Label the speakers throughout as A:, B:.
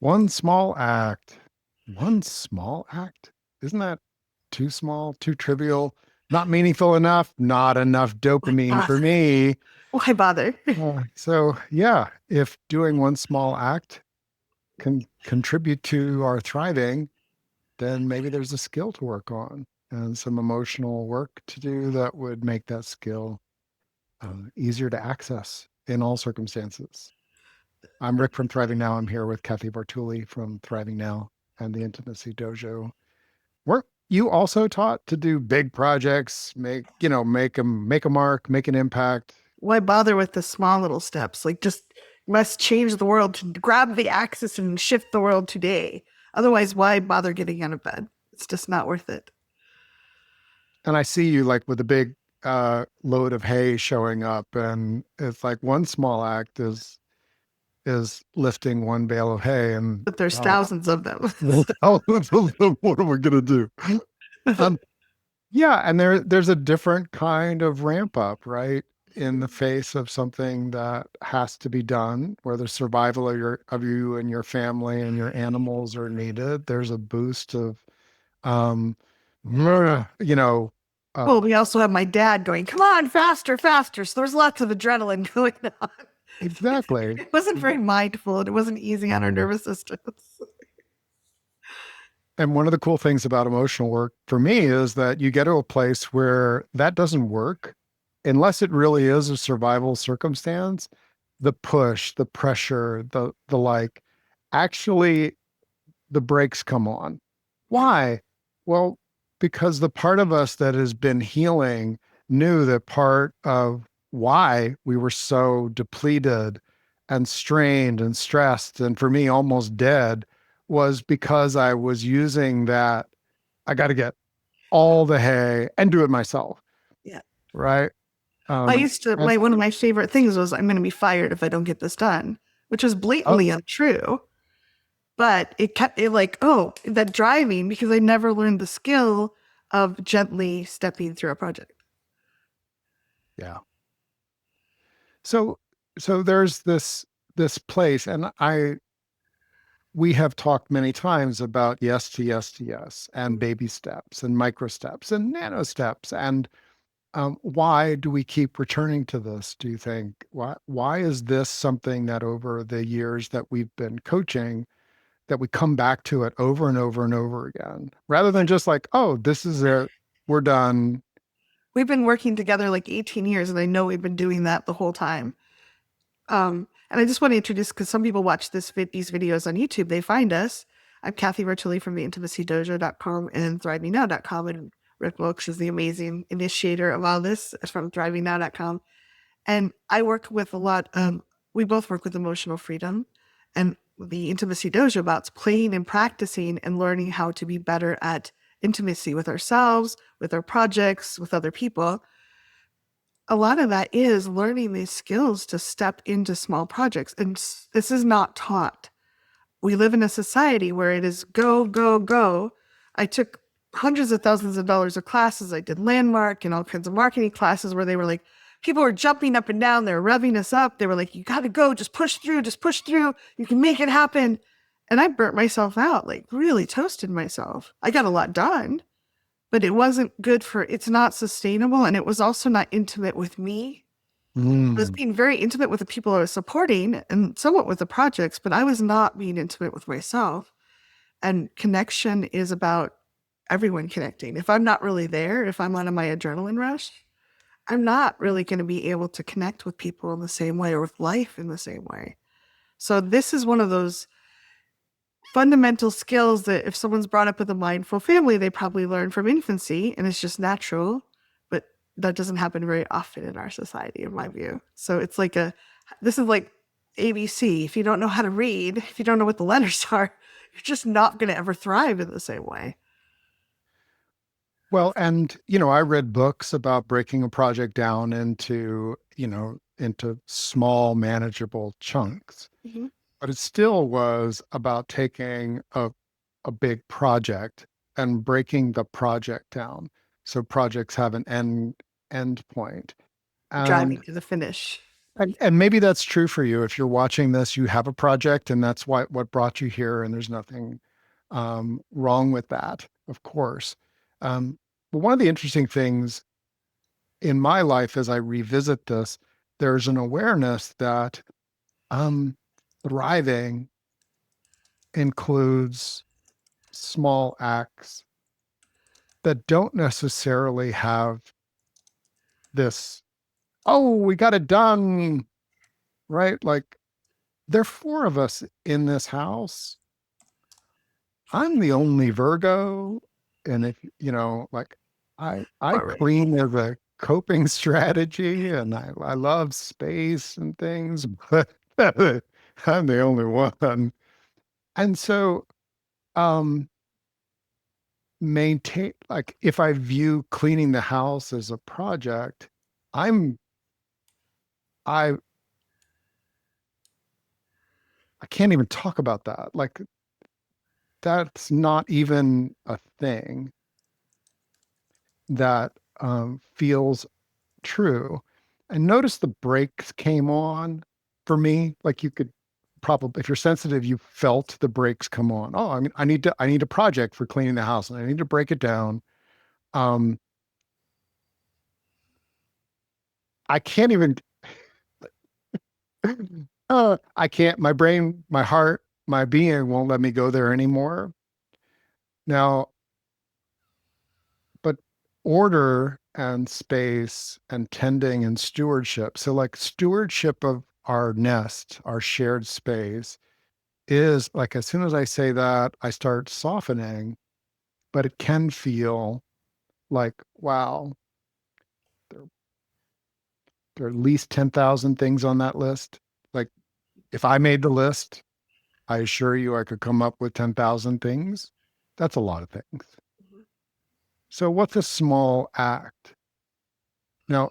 A: One small act. One small act? Isn't that too small, too trivial, not meaningful enough, not enough
B: Why
A: dopamine for
B: bother?
A: me?
B: Why bother?
A: So, yeah, if doing one small act can contribute to our thriving, then maybe there's a skill to work on and some emotional work to do that would make that skill easier to access in all circumstances. I'm Rick from Thriving Now. I'm here with Kathy Bartuli from Thriving Now and the Intimacy Dojo. Weren't you also taught to do big projects, make a mark, make an impact?
B: Why bother with the small little steps? Like, just must change the world to grab the axis and shift the world today. Otherwise, why bother getting out of bed? It's just not worth it.
A: And I see you like with a big load of hay showing up, and it's like one small act is lifting one bale of hay, and
B: But there's thousands of them.
A: what are we gonna do? Um, yeah, and there's a different kind of ramp up, right? In the face of something that has to be done, where the survival of you and your family and your animals are needed. There's a boost of um, you know, uh,
B: Well, we also have my dad going, come on, faster, faster. So there's lots of adrenaline going on.
A: exactly.
B: It wasn't very mindful and it wasn't easy on our nervous systems.
A: And one of the cool things about emotional work for me is that you get to a place where that doesn't work unless it really is a survival circumstance. The push, the pressure, the like, actually the brakes come on. Why? Well, because the part of us that has been healing knew that part of why we were so depleted and strained and stressed, and for me, almost dead, was because I was using that. I got to get all the hay and do it myself.
B: Yeah.
A: Right.
B: I
A: Um,
B: used to,
A: and,
B: one of my favorite things was, I'm going to be fired if I don't get this done, which was
A: oh,
B: blatantly untrue. But it kept it like, oh, that driving because I never learned the skill of gently stepping through a project.
A: yeah. So, so there's this place, and we have talked many times about yes to yes to yes and baby steps and micro steps and nano steps. And why do we keep returning to this? Do you think why is this something that over the years that we've been coaching that we come back to it over and over and over again rather than just like, oh, this is it, we're done.
B: We've been working together like 18 years, and I know we've been doing that the whole time. And I just want to introduce, because some people watch these videos on YouTube, they find us. I'm Kathy Bertulli from the intimacydojo.com and thrivingnow.com, and Rick Wilkes is the amazing initiator of all this from thrivingnow.com. And I work with a lot, we both work with emotional freedom, and the Intimacy Dojo about playing and practicing and learning how to be better at intimacy with ourselves, with our projects, with other people. A lot of that is learning these skills to step into small projects. And this is not taught. We live in a society where it is go, go, go. I took hundreds of thousands of dollars of classes. I did Landmark and all kinds of marketing classes where they were like, people were jumping up and down. They were revving us up. They were like, you got to go, just push through, just push through. You can make it happen. And I burnt myself out, like really toasted myself. I got a lot done, but it wasn't good for, it's not sustainable. And it was also not intimate with me. I was
A: Mm,
B: being very intimate with the people I was supporting and somewhat with the projects, but I was not being intimate with myself. And connection is about everyone connecting. If I'm not really there, if I'm on my adrenaline rush, I'm not really going to be able to connect with people in the same way or with life in the same way. So this is one of those fundamental skills that if someone's brought up with a mindful family, they probably learn from infancy and it's just natural, but that doesn't happen very often in our society, in my view. So it's like this is like ABC. If you don't know how to read, if you don't know what the letters are, you're just not going to ever thrive in the same way.
A: well, and I read books about breaking a project down into small manageable chunks,
B: Mhm.
A: but it still was about taking a big project and breaking the project down so projects have an end point.
B: Driving
A: And
B: to the finish.
A: And maybe that's true for you. If you're watching this, you have a project, and that's what brought you here, and there's nothing wrong with that, of course. But one of the interesting things in my life as I revisit this, there's an awareness that um, thriving includes small acts that don't necessarily have this, oh, we got it done, right? Like, there are four of us in this house. I'm the only Virgo. And if, like, I
B: All right.
A: clean as a coping strategy, and I love space and things, but I'm the only one. And so, um, maintain, like, if I view cleaning the house as a project, I'm, I, I can't even talk about that. Like, that's not even a thing that feels true. And notice the brakes came on for me. Like, you could probably, if you're sensitive, you felt the brakes come on. Oh, I mean, I need a project for cleaning the house, and I need to break it down. Um, I can't even. I can't. My brain, my heart, my being won't let me go there anymore. Now, but order and space and tending and stewardship. So, like, stewardship of our nest, our shared space, is like, as soon as I say that, I start softening, but it can feel like, wow, there, there are at least 10,000 things on that list. Like, if I made the list, I assure you I could come up with 10,000 things. That's a lot of things. So, what's a small act? Now,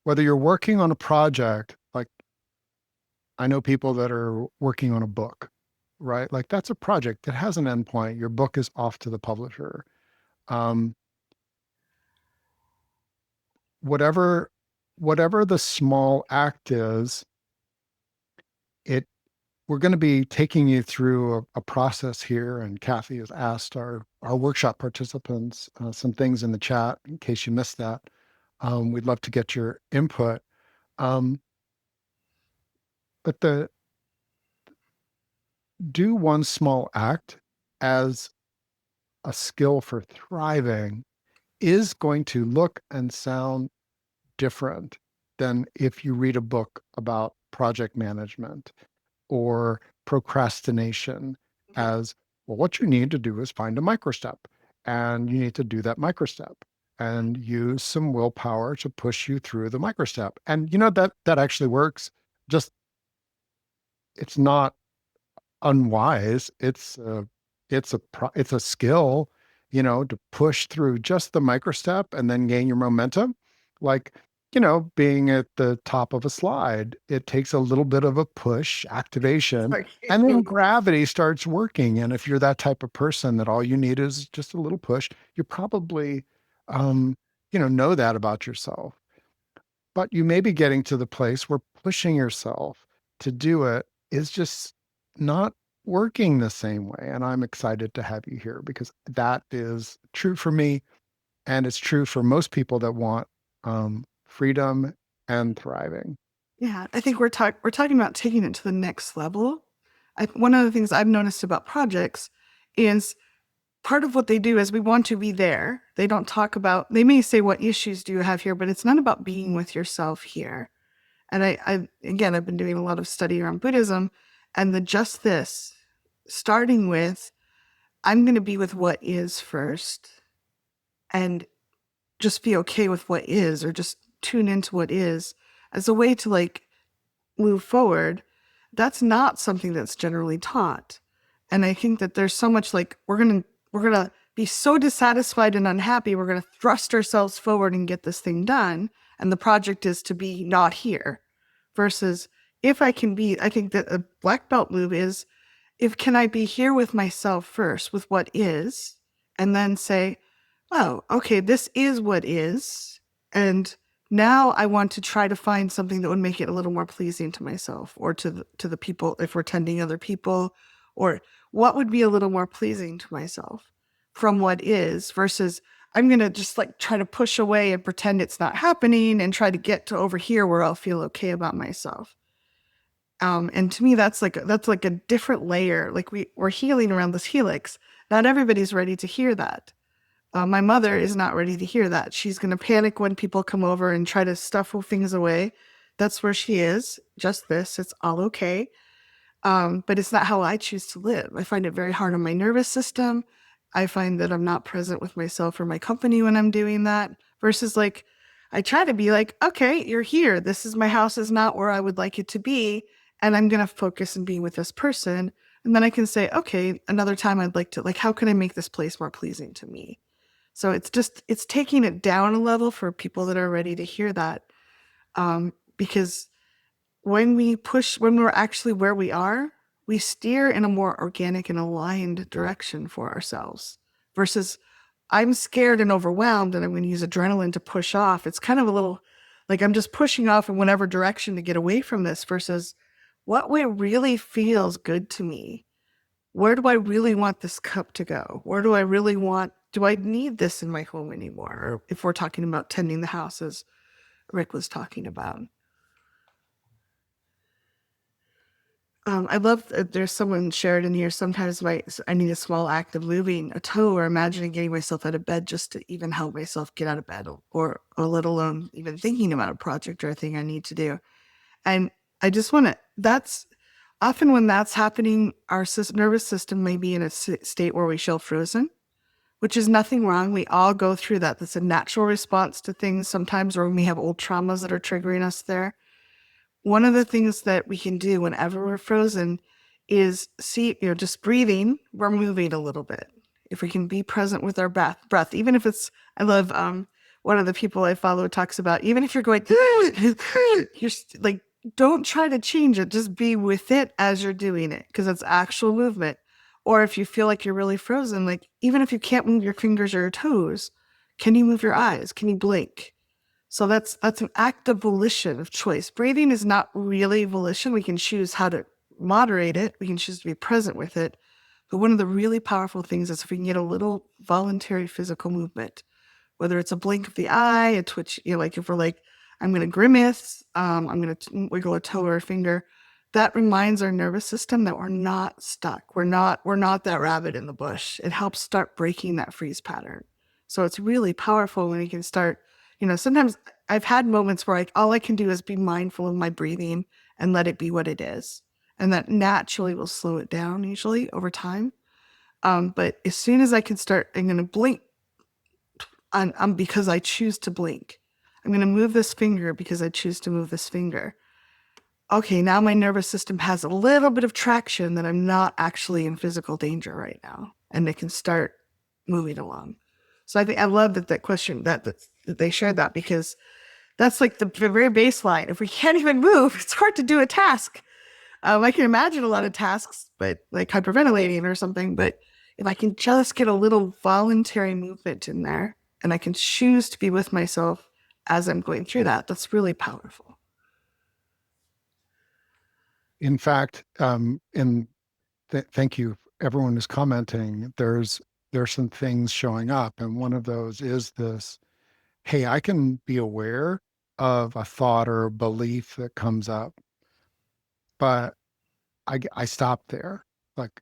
A: whether you're working on a project, like, I know people that are working on a book, right? Like, that's a project that has an endpoint. Your book is off to the publisher. Um, whatever whatever the small act is, it we're going to be taking you through a process here. And Kathy has asked our workshop participants some things in the chat in case you missed that. We'd love to get your input. Um, but the do one small act as a skill for thriving is going to look and sound different than if you read a book about project management or procrastination. As well, what you need to do is find a microstep, and you need to do that microstep and use some willpower to push you through the microstep. And that actually works. Just, it's not unwise. It's a skill, to push through just the microstep and then gain your momentum. Like, being at the top of a slide, it takes a little bit of a push activation,
B: Sorry.
A: and then gravity starts working. And if you're that type of person that all you need is just a little push, you probably, um, know that about yourself. But you may be getting to the place where pushing yourself to do it is just not working the same way. And I'm excited to have you here because that is true for me. And it's true for most people that want freedom and thriving.
B: Yeah, I think we're talking about taking it to the next level. One of the things I've noticed about projects is part of what they do is we want to be there. They don't talk about, they may say, what issues do you have here, but it's not about being with yourself here. And again, I've been doing a lot of study around Buddhism, and the just this, starting with, I'm going to be with what is first and just be okay with what is, or just tune into what is as a way to like move forward. That's not something that's generally taught. And I think that there's so much like we're going to be so dissatisfied and unhappy, we're going to thrust ourselves forward and get this thing done, and the project is to be not here. Versus, if I can be, I think that a black belt move is, if can I be here with myself first, with what is, and then say, oh, okay, this is what is, and Now I want to try to find something that would make it a little more pleasing to myself or to the people if we're tending other people, or what would be a little more pleasing to myself from what is versus I'm going to just like try to push away and pretend it's not happening and try to get to over here where I'll feel okay about myself. And to me, that's like a different layer. Like we're healing around this helix. Not everybody's ready to hear that. My mother is not ready to hear that. She's going to panic when people come over and try to stuff things away. That's where she is. Just this. It's all okay. But it's not how I choose to live. I find it very hard on my nervous system. I find that I'm not present with myself or my company when I'm doing that. Versus like, I try to be like, okay, you're here. This is my house is not where I would like it to be. And I'm going to focus and be with this person. And then I can say, okay, another time I'd like to, like, how can I make this place more pleasing to me? So it's taking it down a level for people that are ready to hear that. Because when we're actually where we are, we steer in a more organic and aligned direction for ourselves versus I'm scared and overwhelmed and I'm going to use adrenaline to push off. It's kind of a little like I'm just pushing off in whatever direction to get away from this versus what way really feels good to me. Where do I really want this cup to go? Where do I really want, do I need this in my home anymore? Or if we're talking about tending the house, as Rick was talking about. I love that there's someone shared in here. Sometimes I need a small act of moving a toe or imagining getting myself out of bed just to even help myself get out of bed or let alone even thinking about a project or a thing I need to do. And I just want to, that's often when that's happening, our nervous system may be in a state where we feel frozen, which is nothing wrong. We all go through that. That's a natural response to things sometimes, or when we have old traumas that are triggering us there. One of the things that we can do whenever we're frozen is see, just breathing, we're moving a little bit. If we can be present with our breath, even if it's, I love, one of the people I follow talks about, even if you're going, you're like, don't try to change it. Just be with it as you're doing it because it's actual movement. Or if you feel like you're really frozen, like even if you can't move your fingers or your toes, can you move your eyes? Can you blink? So that's an act of volition of choice. Breathing is not really volition. We can choose how to moderate it. We can choose to be present with it. But one of the really powerful things is if we can get a little voluntary physical movement, whether it's a blink of the eye, a twitch, like if we're like, I'm going to grimace, I'm going to wiggle a toe or a finger, that reminds our nervous system that we're not stuck. We're not that rabbit in the bush. It helps start breaking that freeze pattern. So it's really powerful when we can start, sometimes I've had moments where all I can do is be mindful of my breathing and let it be what it is. And that naturally will slow it down usually over time. But as soon as I can start, I'm going to blink because I choose to blink. I'm going to move this finger because I choose to move this finger. Okay, now my nervous system has a little bit of traction that I'm not actually in physical danger right now, and it can start moving along. So I think I love that question that they shared that because that's like the very baseline. If we can't even move, it's hard to do a task. I can imagine a lot of tasks, but like hyperventilating or something. But if I can just get a little voluntary movement in there, and I can choose to be with myself as I'm going through that, that's really powerful.
A: In fact, thank you. Everyone is commenting. There's some things showing up, and one of those is this. Hey, I can be aware of a thought or a belief that comes up, but I stop there. Like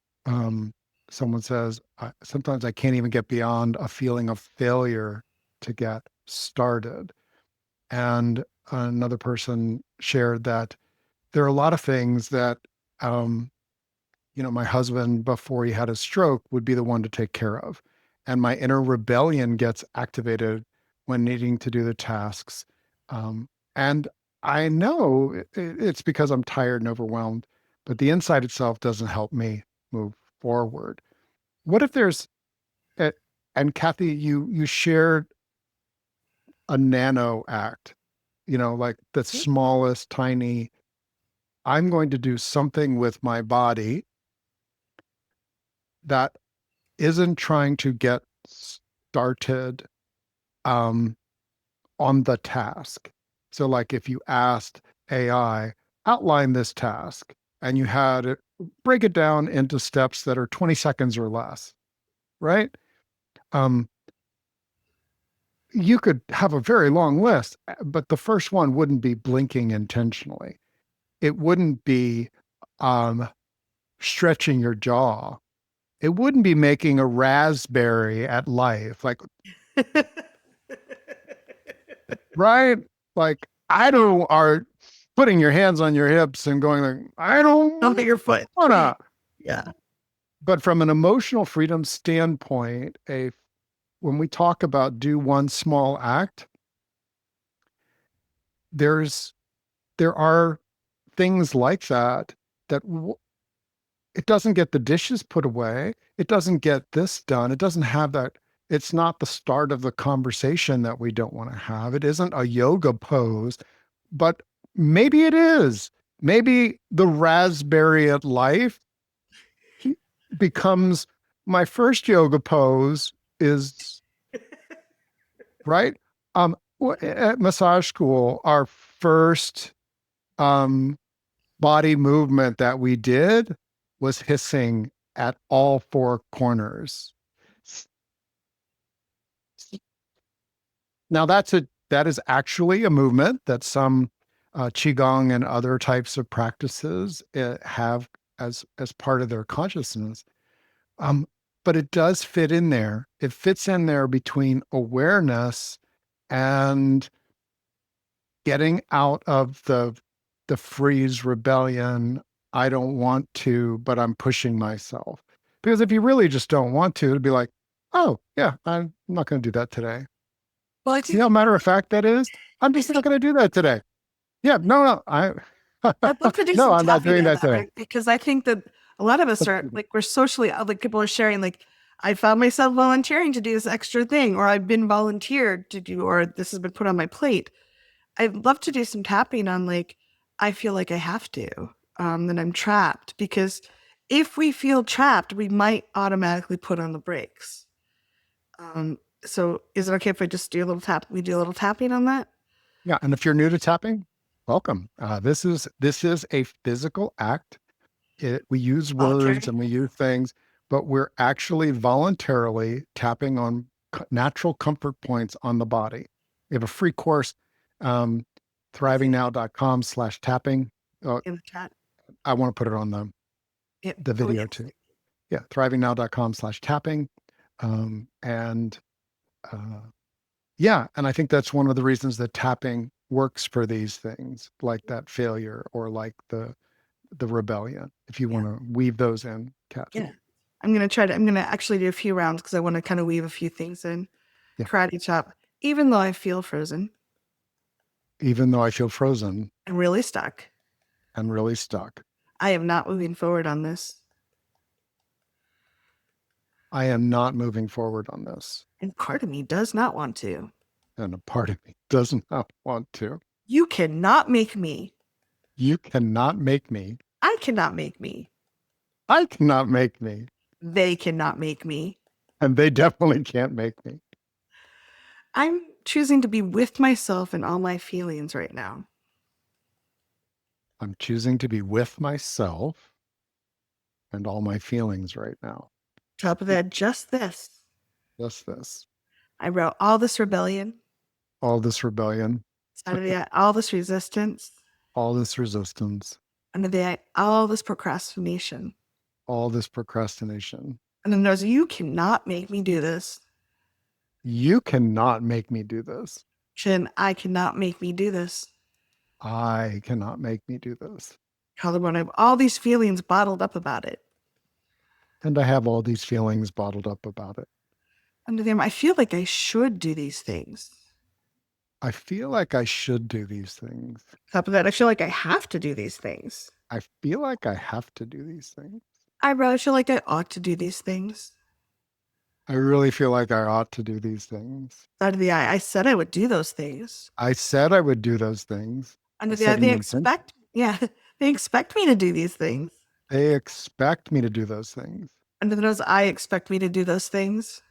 A: someone says, sometimes I can't even get beyond a feeling of failure to get started. And another person shared that there are a lot of things that, my husband, before he had his stroke, would be the one to take care of. And my inner rebellion gets activated when needing to do the tasks. And I know it's because I'm tired and overwhelmed, but the inside itself doesn't help me move forward. What if there's, a- and Kathy, you shared a nano act, like the smallest tiny, I'm going to do something with my body that isn't trying to get started um, on the task. So like if you asked AI, outline this task, and you had it break it down into steps that are 20 seconds or less, right? Um, you could have a very long list, but the first one wouldn't be blinking intentionally. It wouldn't be um, stretching your jaw. It wouldn't be making a raspberry at life. Like, right? Like, I don't are putting your hands on your hips and going like, I
B: Don't
A: don't
B: hit your foot.
A: wanna.
B: Yeah.
A: But from an emotional freedom standpoint, a when we talk about do one small act, there's there are things like that that it doesn't get the dishes put away. It doesn't get this done. It doesn't have that. It's not the start of the conversation that we don't want to have. It isn't a yoga pose, but maybe it is. Maybe the raspberry at life becomes my first yoga pose is right. At massage school, our first um, body movement that we did was hissing at all four corners. Now that is actually a movement that some qigong and other types of practices have as part of their consciousness. Um, but it does fit in there. It fits in there between awareness and getting out of the freeze rebellion. I don't want to, but I'm pushing myself. Because if you really just don't want to, it'd be like, oh yeah, I'm not going to do that today.
B: Well, I
A: See
B: think
A: how matter of fact that is? I'm just not going to do that today. Yeah, no,
B: I'd love to do
A: no,
B: some
A: I'm not
B: tapping
A: doing
B: on
A: that
B: that,
A: today.
B: right? Because I think that a lot of us are like, we're socially, like people are sharing, like, I found myself volunteering to do this extra thing, or I've been volunteered to do, or this has been put on my plate. I'd love to do some tapping on, like, I feel like I have to, that I'm trapped. Because if we feel trapped, we might automatically put on the brakes. So is it okay if I just do a little tap? We do a little tapping on that?
A: Yeah, and if you're new to tapping, welcome. This is a physical act. We use words
B: Voluntary.
A: and we use things, but we're actually voluntarily tapping on natural comfort points on the body. We have a free course, um,
B: Is it
A: thrivingnow.com/tapping.
B: in the chat?
A: I want to put it on
B: It,
A: the
B: oh,
A: video
B: yes.
A: too. Yeah, thrivingnow.com/tapping. And yeah, and I think that's one of the reasons that tapping works for these things, like that failure or like the rebellion. If you
B: Yeah.
A: want to weave those in,
B: Yeah.
A: Kathy.
B: I'm going to actually do a few rounds because I want to kind of weave a few things in.
A: Yeah.
B: Karate chop. Even though I feel frozen,
A: Even though I feel frozen
B: I'm really stuck.
A: and really stuck,
B: I am not moving forward on this.
A: I am not moving forward on this.
B: And part of me does not want to.
A: And a part of me does not want to.
B: You cannot make me.
A: You cannot make me.
B: I cannot make me.
A: I cannot make me.
B: They cannot make me.
A: And they definitely can't make me.
B: I'm choosing to be with myself and all my feelings right now.
A: I'm choosing to be with myself and all my feelings right now.
B: Top of that, just this.
A: Just this.
B: I wrote all this rebellion,
A: All this rebellion,
B: out of that, all this resistance,
A: all this resistance,
B: under the all this procrastination.
A: all this procrastination.
B: And then there's you cannot make me do this.
A: You cannot make me do this.
B: Chin, I cannot make me do this.
A: I cannot make me do this.
B: Collarbone, I have all these feelings bottled up about it.
A: And I have all these feelings bottled up about it.
B: Under them, I feel like I should do these things.
A: I feel like I should do these things.
B: Top of that, I feel like I have to do these things.
A: I feel like I have to do these things.
B: Eyebrow, I feel like I ought to do these things.
A: I really feel like I ought to do these things.
B: Side of the eye, I said I would do those things.
A: I said I would do those things.
B: Under
A: I
B: the eye,
A: said
B: they
A: an intent.
B: expect, yeah, they expect me to do these things.
A: They expect me to do those things.
B: Under the nose, I expect me to do those things.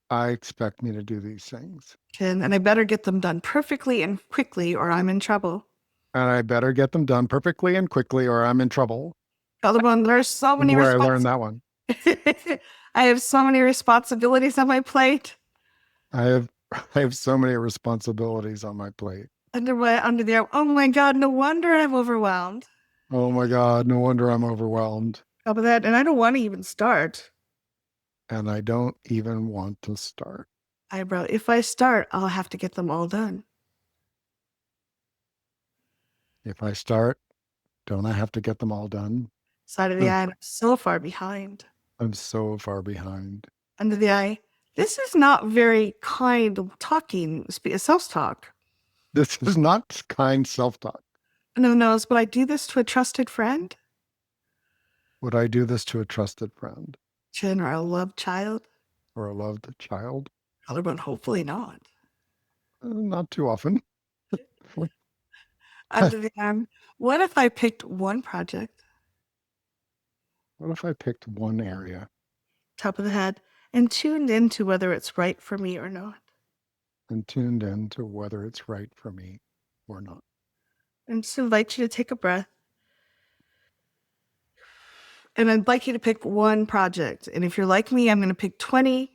A: I expect me to do these things.
B: And I better get them done perfectly and quickly or I'm in trouble.
A: And I better get them done perfectly and quickly or I'm in trouble.
B: Other one, there's so many
A: Where I learned
B: responsibilities.
A: that one.
B: I have so many responsibilities on my plate.
A: I have I have so many responsibilities on my plate.
B: Under there. Oh my God, no wonder I'm overwhelmed.
A: Oh my God, no wonder I'm overwhelmed.
B: How about that? And I don't want to even start.
A: And I don't even want to start.
B: Eyebrow. If I start, I'll have to get them all done.
A: If I start, don't I have to get them all done?
B: Side of the eye. I'm so far behind.
A: I'm so far behind.
B: Under the eye. This is not very kind talking, self-talk.
A: This is not kind self-talk.
B: No knows, but I do this to a trusted friend,
A: Would I do this to a trusted friend
B: Chin, or a loved child?
A: or a loved child?
B: Other one, hopefully not.
A: Not too often.
B: Under the arm. What if I picked one project,
A: What if I picked one area
B: top of the head, and tuned into whether it's right for me or not?
A: and tuned in to whether it's right for me or not?
B: And just invite you to take a breath. And I'd like you to pick one project. And if you're like me, I'm going to pick 20.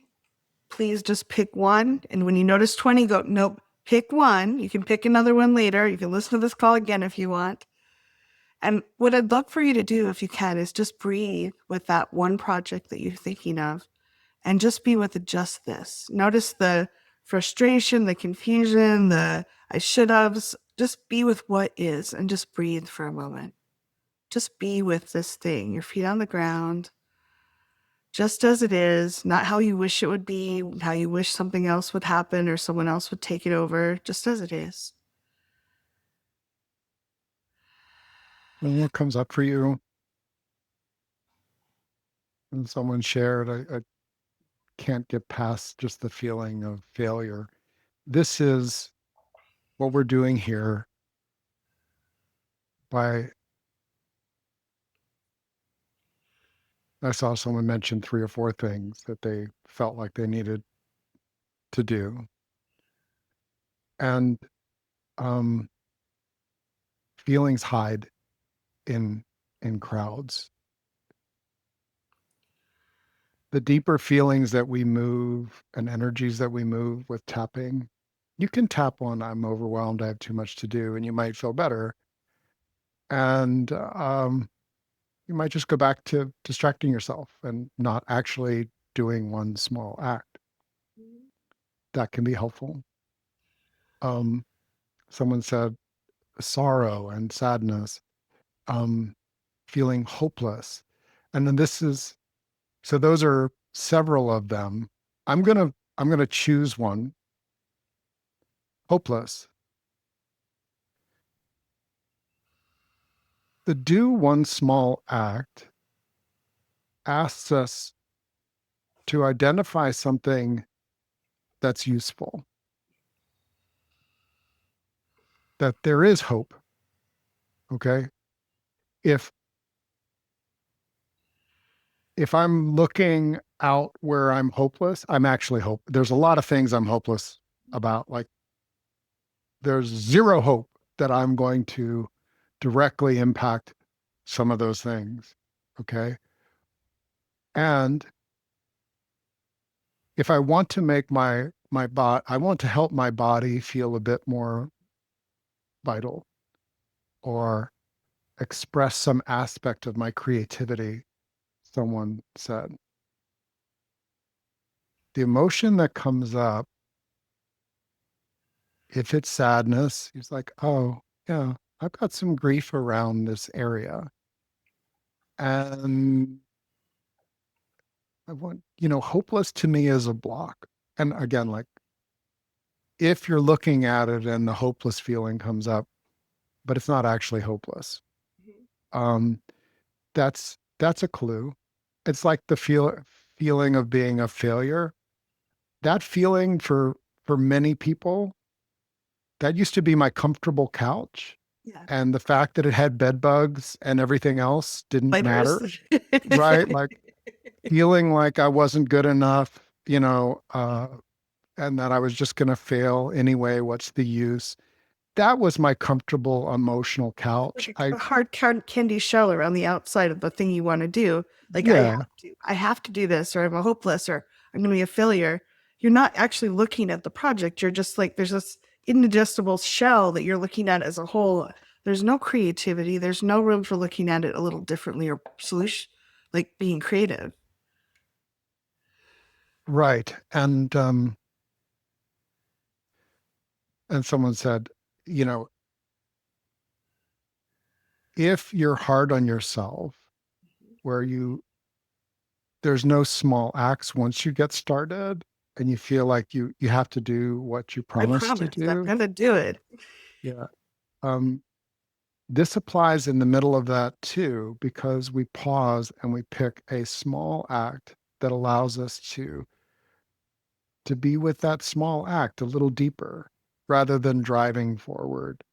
B: Please just pick one. And when you notice 20, go, nope, pick one. You can pick another one later. You can listen to this call again if you want. And what I'd love for you to do, if you can, is just breathe with that one project that you're thinking of and just be with just this. Notice the frustration, the confusion, the I should have's. Just be with what is and just breathe for a moment. Just be with this thing, your feet on the ground, just as it is, not how you wish it would be, how you wish something else would happen or someone else would take it over, just as it is.
A: And what comes up for you? And someone shared, I can't get past just the feeling of failure. This is what we're doing here by I saw someone mention 3 or 4 things that they felt like they needed to do. And um, feelings hide in crowds. The deeper feelings that we move and energies that we move with tapping, you can tap on, I'm overwhelmed, I have too much to do, and you might feel better. And you might just go back to distracting yourself and not actually doing one small act. That can be helpful. Um, Someone said sorrow and sadness, feeling hopeless. And then so those are several of them. I'm gonna choose one. Hopeless. The do one small act asks us to identify something that's useful, that there is hope. Okay. If I'm looking out where I'm hopeless, I'm actually there's a lot of things I'm hopeless about. Like there's zero hope that I'm going to directly impact some of those things. Okay. And if I want to make I want to help my body feel a bit more vital or express some aspect of my creativity, someone said. The emotion that comes up, if it's sadness, he's like, oh, yeah, I've got some grief around this area. And hopeless to me is a block. And again, like if you're looking at it and the hopeless feeling comes up, but it's not actually hopeless, um, that's a clue. It's like the feeling of being a failure. That feeling for many people, that used to be my comfortable couch.
B: Yeah.
A: And the fact that it had bed bugs and everything else didn't matter,
B: Spiders.
A: right? Like feeling like I wasn't good enough, you know, and that I was just going to fail anyway. What's the use? That was my comfortable emotional couch.
B: Like a hard candy shell around the outside of the thing you want to do. Like
A: Yeah,
B: I have to do this, or I'm a hopeless, or I'm going to be a failure. You're not actually looking at the project. You're just like there's this indigestible shell that you're looking at as a whole. There's no creativity. There's no room for looking at it a little differently or solution, like being creative.
A: right. And someone said, you know, if you're hard on yourself, where there's no small acts once you get started and you feel like you have to do what you
B: I
A: promised to
B: promise I'm
A: do.
B: going to do it.
A: Yeah. Um, this applies in the middle of that too, because we pause and we pick a small act that allows us to be with that small act a little deeper rather than driving forward,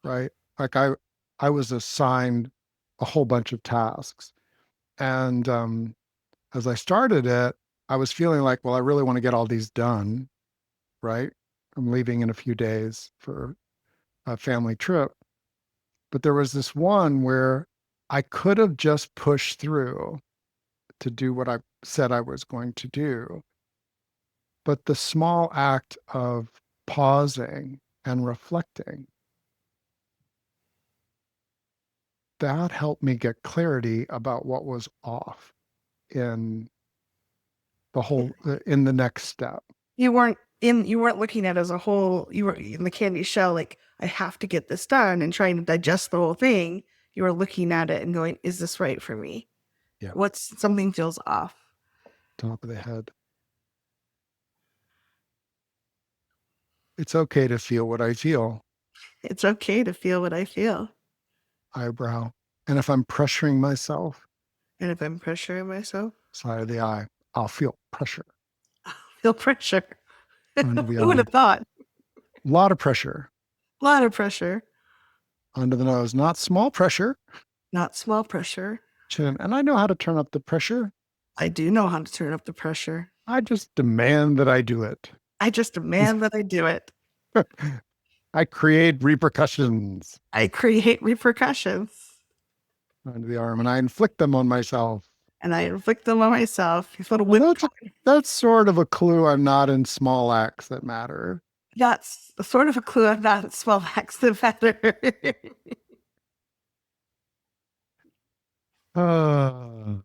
A: right? Like I was assigned a whole bunch of tasks. And as I started it, I was feeling like, well, I really want to get all these done, right? I'm leaving in a few days for a family trip. But there was this one where I could have just pushed through to do what I said I was going to do. But the small act of pausing and reflecting, that helped me get clarity about what was off in in the next step.
B: You weren't looking at it as a whole. You were in the candy shell, like, I have to get this done and trying to digest the whole thing. You were looking at it and going, is this right for me?
A: Yeah.
B: What's something feels off?
A: Top of the head. It's okay to feel what I feel.
B: It's okay to feel what I feel.
A: Eyebrow. And if I'm pressuring myself,
B: And if I'm pressuring myself,
A: side of the eye, I'll feel pressure
B: feel pressure.
A: under the
B: Who would
A: eye.
B: have thought?
A: A lot of pressure
B: A lot of pressure,
A: under the nose, not small pressure.
B: not small pressure.
A: Chin. And I know how to turn up the pressure.
B: I do know how to turn up the pressure.
A: I just demand that I do it.
B: I just demand that I do it.
A: I create repercussions
B: I create repercussions
A: under the arm and I inflict them on myself.
B: and I inflict them on myself. You put a
A: Well,
B: whip.
A: that's sort of a clue I'm not in small acts that matter.
B: That's sort of a clue I'm not at small acts that matter.
A: Uh,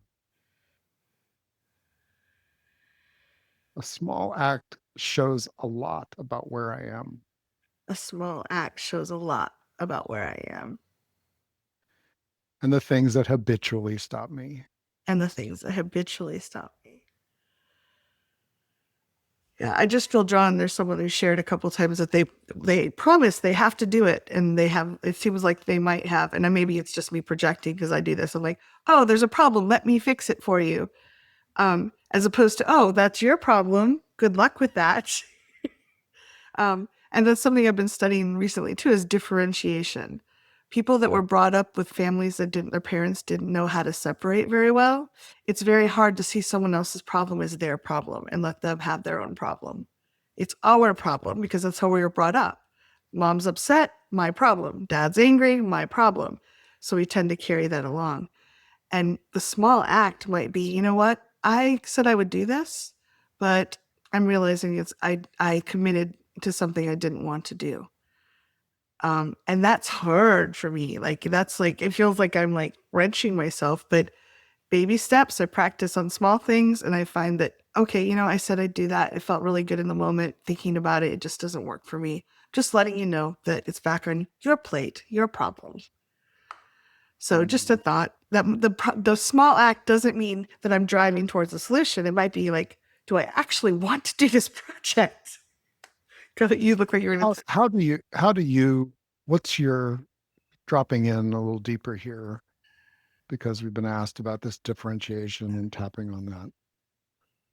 A: a small act shows a lot about where I am.
B: A small act shows a lot about where I am
A: And the things that habitually stop me.
B: and the things that habitually stop me. Yeah, I just feel drawn. There's someone who shared a couple times that they promise they have to do it, and they have. It seems like they might have, and maybe it's just me projecting because I do this. I'm like, oh, there's a problem. Let me fix it for you. As opposed to, oh, that's your problem. Good luck with that. And that's something I've been studying recently too is differentiation. People that were brought up with families that their parents didn't know how to separate very well, it's very hard to see someone else's problem as their problem and let them have their own problem. It's our problem because that's how we were brought up. Mom's upset, my problem. Dad's angry, my problem. So we tend to carry that along. And the small act might be, you know what? I said I would do this, but I'm realizing I committed to something I didn't want to do. And that's hard for me. Like that's like it feels like I'm like wrenching myself, but baby steps. I practice on small things and I find that okay, you know, I said I'd do that. It felt really good in the moment thinking about it. It just doesn't work for me. Just letting you know that it's back on your plate, your problems. So just a thought that the small act doesn't mean that I'm driving towards a solution. It might be like, do I actually want to do this project? You look like you're in.
A: What's your dropping in a little deeper here because we've been asked about this differentiation and tapping on that.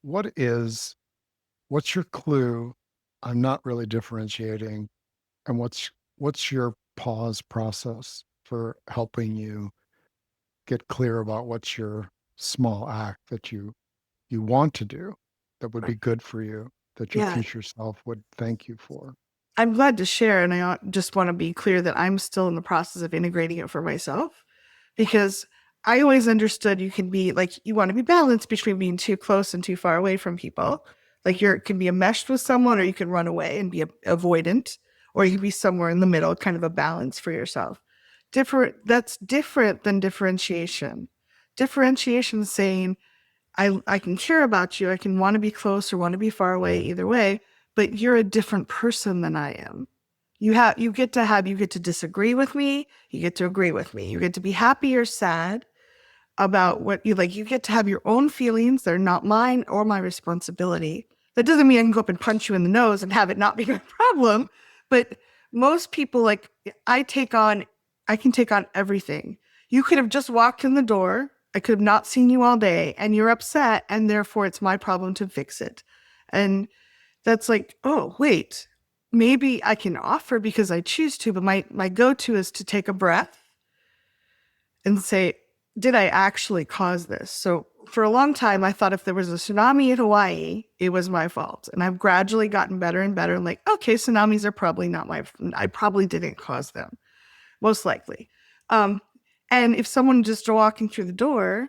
A: What is what's your clue? I'm not really differentiating. And what's your pause process for helping you get clear about what's your small act that you want to do that would be good for you, that your
B: Yeah.
A: future self would thank you for.
B: I'm glad to share, and I just want to be clear that I'm still in the process of integrating it for myself, because I always understood you can be like, you want to be balanced between being too close and too far away from people. Like you can be enmeshed with someone, or you can run away and be avoidant, or you can be somewhere in the middle, kind of a balance for yourself. That's different than differentiation. Differentiation is saying, I can care about you. I can want to be close or want to be far away, either way, but you're a different person than I am. You get to disagree with me. You get to agree with me. You get to be happy or sad about what you like. You get to have your own feelings. They're not mine or my responsibility. That doesn't mean I can go up and punch you in the nose and have it not be my problem. But most people, like, I can take on everything. You could have just walked in the door. I could have not seen you all day and you're upset, and therefore it's my problem to fix it. And that's like, oh, wait, maybe I can offer because I choose to, but my go-to is to take a breath and say, did I actually cause this? So for a long time, I thought if there was a tsunami in Hawaii, it was my fault. And I've gradually gotten better and better. And like, okay, tsunamis are probably not I probably didn't cause them, most likely. And if someone just walking through the door,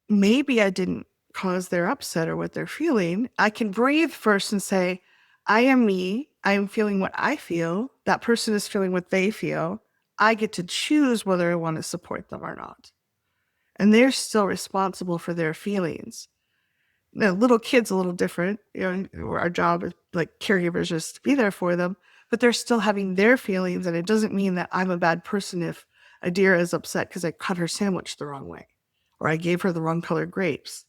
B: maybe I didn't cause their upset or what they're feeling. I can breathe first and say, I am me. I am feeling what I feel. That person is feeling what they feel. I get to choose whether I want to support them or not. And they're still responsible for their feelings. Now, little kids a little different. Our job is like caregivers just to be there for them, but they're still having their feelings. And it doesn't mean that I'm a bad person if Adira is upset because I cut her sandwich the wrong way, or I gave her the wrong colored grapes.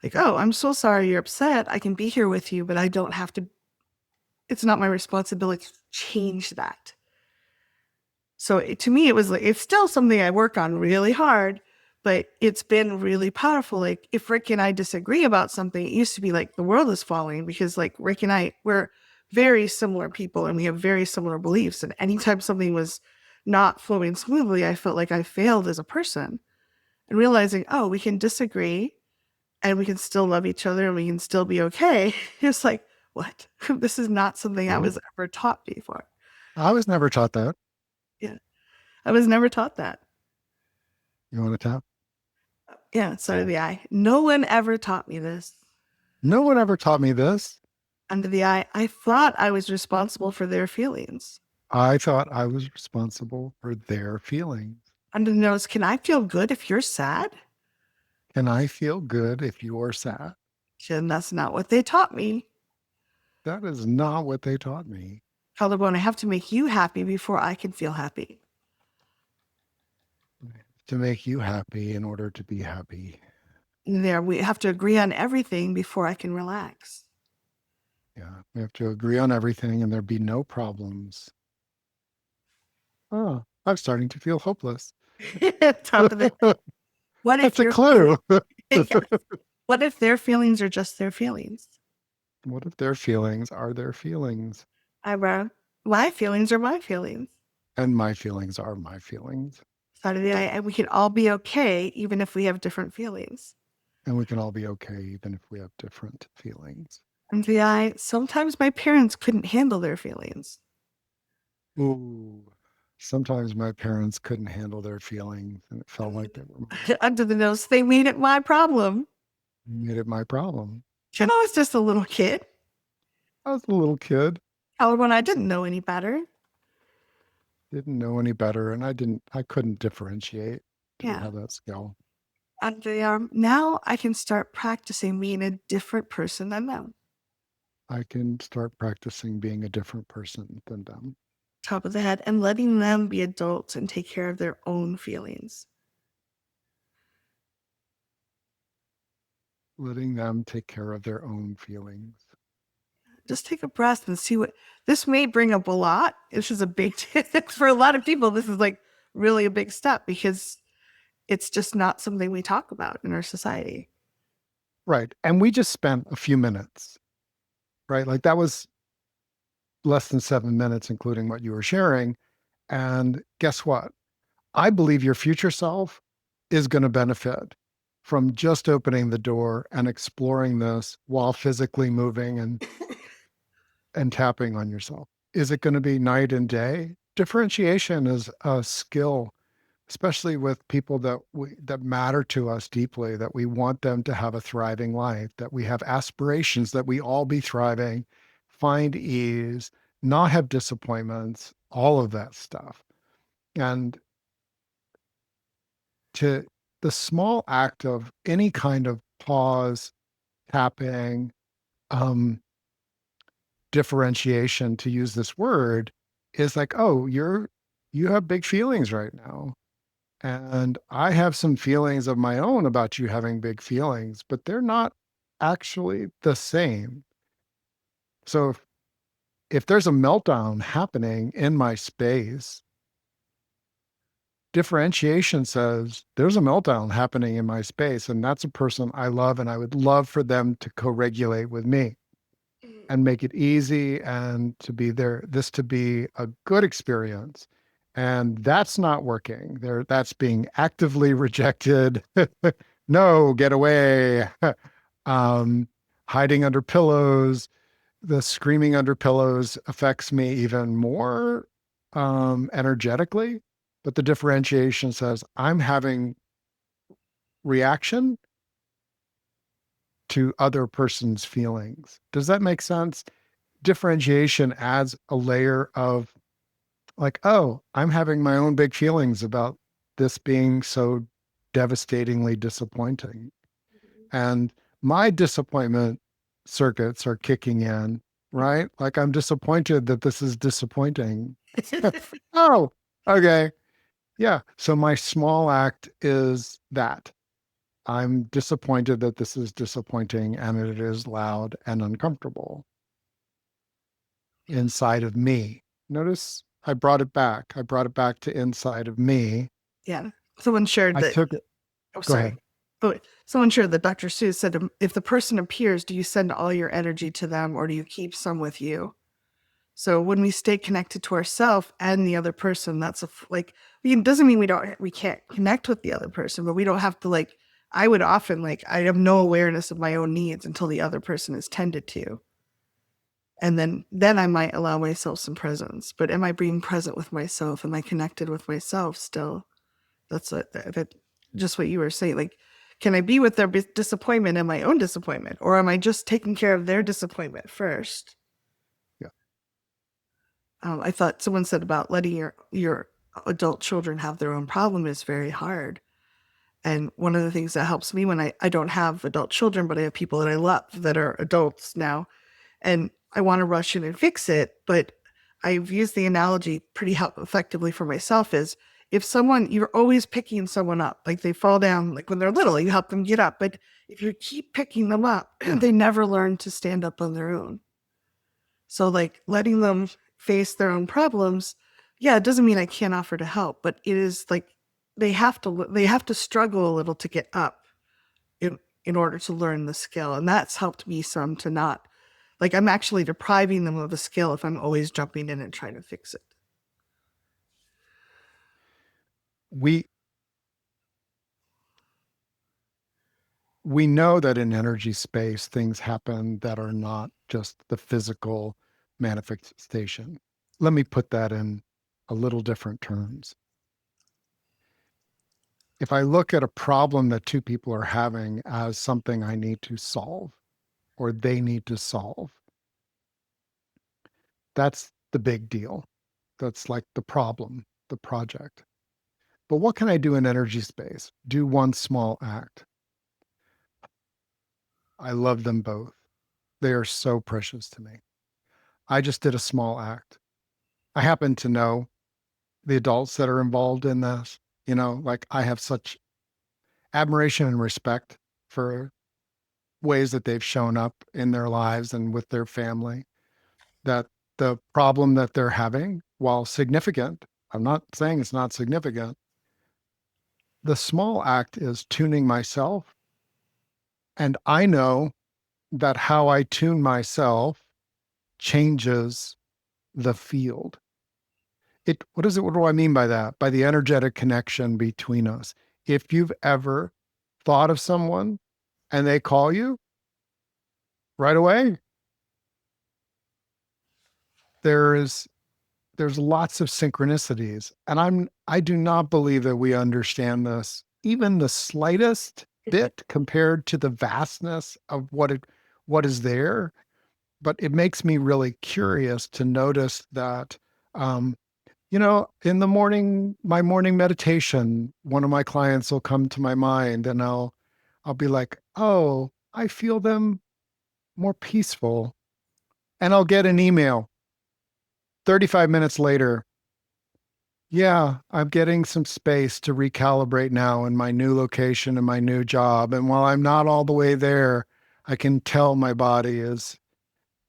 B: Like, oh, I'm so sorry you're upset. I can be here with you, but I don't have to. It's not my responsibility to change that. So to me, it was like, it's still something I work on really hard, but it's been really powerful. Like if Rick and I disagree about something, it used to be like the world is falling, because like Rick and I, we're very similar people and we have very similar beliefs. And anytime something was not flowing smoothly, I felt like I failed as a person. And realizing, oh, we can disagree and we can still love each other and we can still be okay. It's like, what? This is not something I was ever taught before.
A: I was never taught that.
B: Yeah. I was never taught that.
A: You want to tap?
B: Yeah, so did the eye. No one ever taught me this.
A: No one ever taught me this.
B: Under the eye, I thought I was responsible for their feelings.
A: I thought I was responsible for their feelings.
B: Under the nose, can I feel good if you're sad?
A: Can I feel good if you're sad?
B: And that's not what they taught me.
A: That is not what they taught me.
B: Collarbone, I have to make you happy before I can feel happy.
A: To make you happy in order to be happy.
B: There, we have to agree on everything before I can relax.
A: Yeah, we have to agree on everything and there be no problems. Oh, I'm starting to feel hopeless.
B: Top of the what if
A: That's a clue.
B: What if their feelings are just their feelings?
A: What if their feelings are their feelings?
B: Eyebrow, my feelings are my feelings.
A: And my feelings are my feelings.
B: Side of the eye, and we can all be okay even if we have different feelings.
A: And we can all be okay even if we have different feelings.
B: And the eye, sometimes my parents couldn't handle their feelings.
A: Ooh. Sometimes my parents couldn't handle their feelings and it felt like they were
B: Under the nose, they made it my problem.
A: made it my problem.
B: You know, I was just a little kid.
A: I was a little kid.
B: However, I didn't know any better.
A: Didn't know any better and I couldn't differentiate. Didn't
B: Yeah.
A: have that skill.
B: And the arm, now I can start practicing being a different person than them.
A: I can start practicing being a different person than them.
B: Top of the head, and letting them be adults and take care of their own feelings.
A: Letting them take care of their own feelings.
B: Just take a breath and see what this may bring up a lot. This is a big for a lot of people. This is like really a big step because it's just not something we talk about in our society.
A: Right. And we just spent a few minutes, right? Like that was less than 7 minutes, including what you were sharing. And guess what? I believe your future self is going to benefit from just opening the door and exploring this while physically moving and tapping on yourself? Is it going to be night and day? Differentiation is a skill, especially with people that matter to us deeply, that we want them to have a thriving life, that we have aspirations that we all be thriving, find ease, not have disappointments, all of that stuff. And to the small act of any kind of pause, tapping, um, differentiation, to use this word, is like, oh, you have big feelings right now. And I have some feelings of my own about you having big feelings, but they're not actually the same. So if there's a meltdown happening in my space, differentiation says there's a meltdown happening in my space, and that's a person I love, and I would love for them to co-regulate with me and make it easy and to be there, this to be a good experience. And that's not working. That's being actively rejected. No, get away. um, Hiding under pillows. The screaming under pillows affects me even more energetically. But the differentiation says I'm having reaction to other person's feelings. Does that make sense? Differentiation adds a layer of like, oh, I'm having my own big feelings about this being so devastatingly disappointing. And my disappointment circuits are kicking in, right? Like I'm disappointed that this is disappointing. Oh, okay. Yeah. So my small act is that I'm disappointed that this is disappointing and it is loud and uncomfortable inside of me. Notice I brought it back. I brought it back to inside of me.
B: Yeah. Someone shared
A: I
B: that.
A: took,
B: Oh,
A: go
B: sorry.
A: ahead.
B: Oh, someone shared that Dr. Seuss said, if the person appears, do you send all your energy to them or do you keep some with you? So when we stay connected to ourselves and the other person, that's like, it doesn't mean we can't connect with the other person, but we don't have to like, I would often like, I have no awareness of my own needs until the other person is tended to. And then I might allow myself some presence, but am I being present with myself? Am I connected with myself still? That's just what you were saying. Like, can I be with their disappointment and my own disappointment, or am I just taking care of their disappointment first?
A: Yeah.
B: I thought someone said about letting your adult children have their own problem is very hard. And one of the things that helps me when I don't have adult children, but I have people that I love that are adults now, and I want to rush in and fix it, but I've used the analogy pretty effectively for myself is if someone, you're always picking someone up, like they fall down, like when they're little, you help them get up. But if you keep picking them up, they never learn to stand up on their own. So like letting them face their own problems, yeah, it doesn't mean I can't offer to help, but it is like they have to struggle a little to get up in order to learn the skill. And that's helped me some to not like I'm actually depriving them of the skill if I'm always jumping in and trying to fix it.
A: We we know that in energy space things happen that are not just the physical manifestation. Let me put that in a little different terms. If I look at a problem that two people are having as something I need to solve or they need to solve, that's the big deal. That's like the problem, the project. But what can I do in energy space? Do one small act. I love them both. They are so precious to me. I just did a small act. I happen to know the adults that are involved in this. Like I have such admiration and respect for ways that they've shown up in their lives and with their family, that the problem that they're having, while significant, I'm not saying it's not significant, the small act is tuning myself. And I know that how I tune myself changes the field. What is it? What do I mean by that? By the energetic connection between us. If you've ever thought of someone and they call you right away, there's lots of synchronicities. And I do not believe that we understand this, even the slightest bit compared to the vastness of what is there. But it makes me really curious to notice that, in the morning, my morning meditation, one of my clients will come to my mind and I'll be like, oh, I feel them more peaceful. And I'll get an email 35 minutes later. Yeah, I'm getting some space to recalibrate now in my new location and my new job. And while I'm not all the way there, I can tell my body is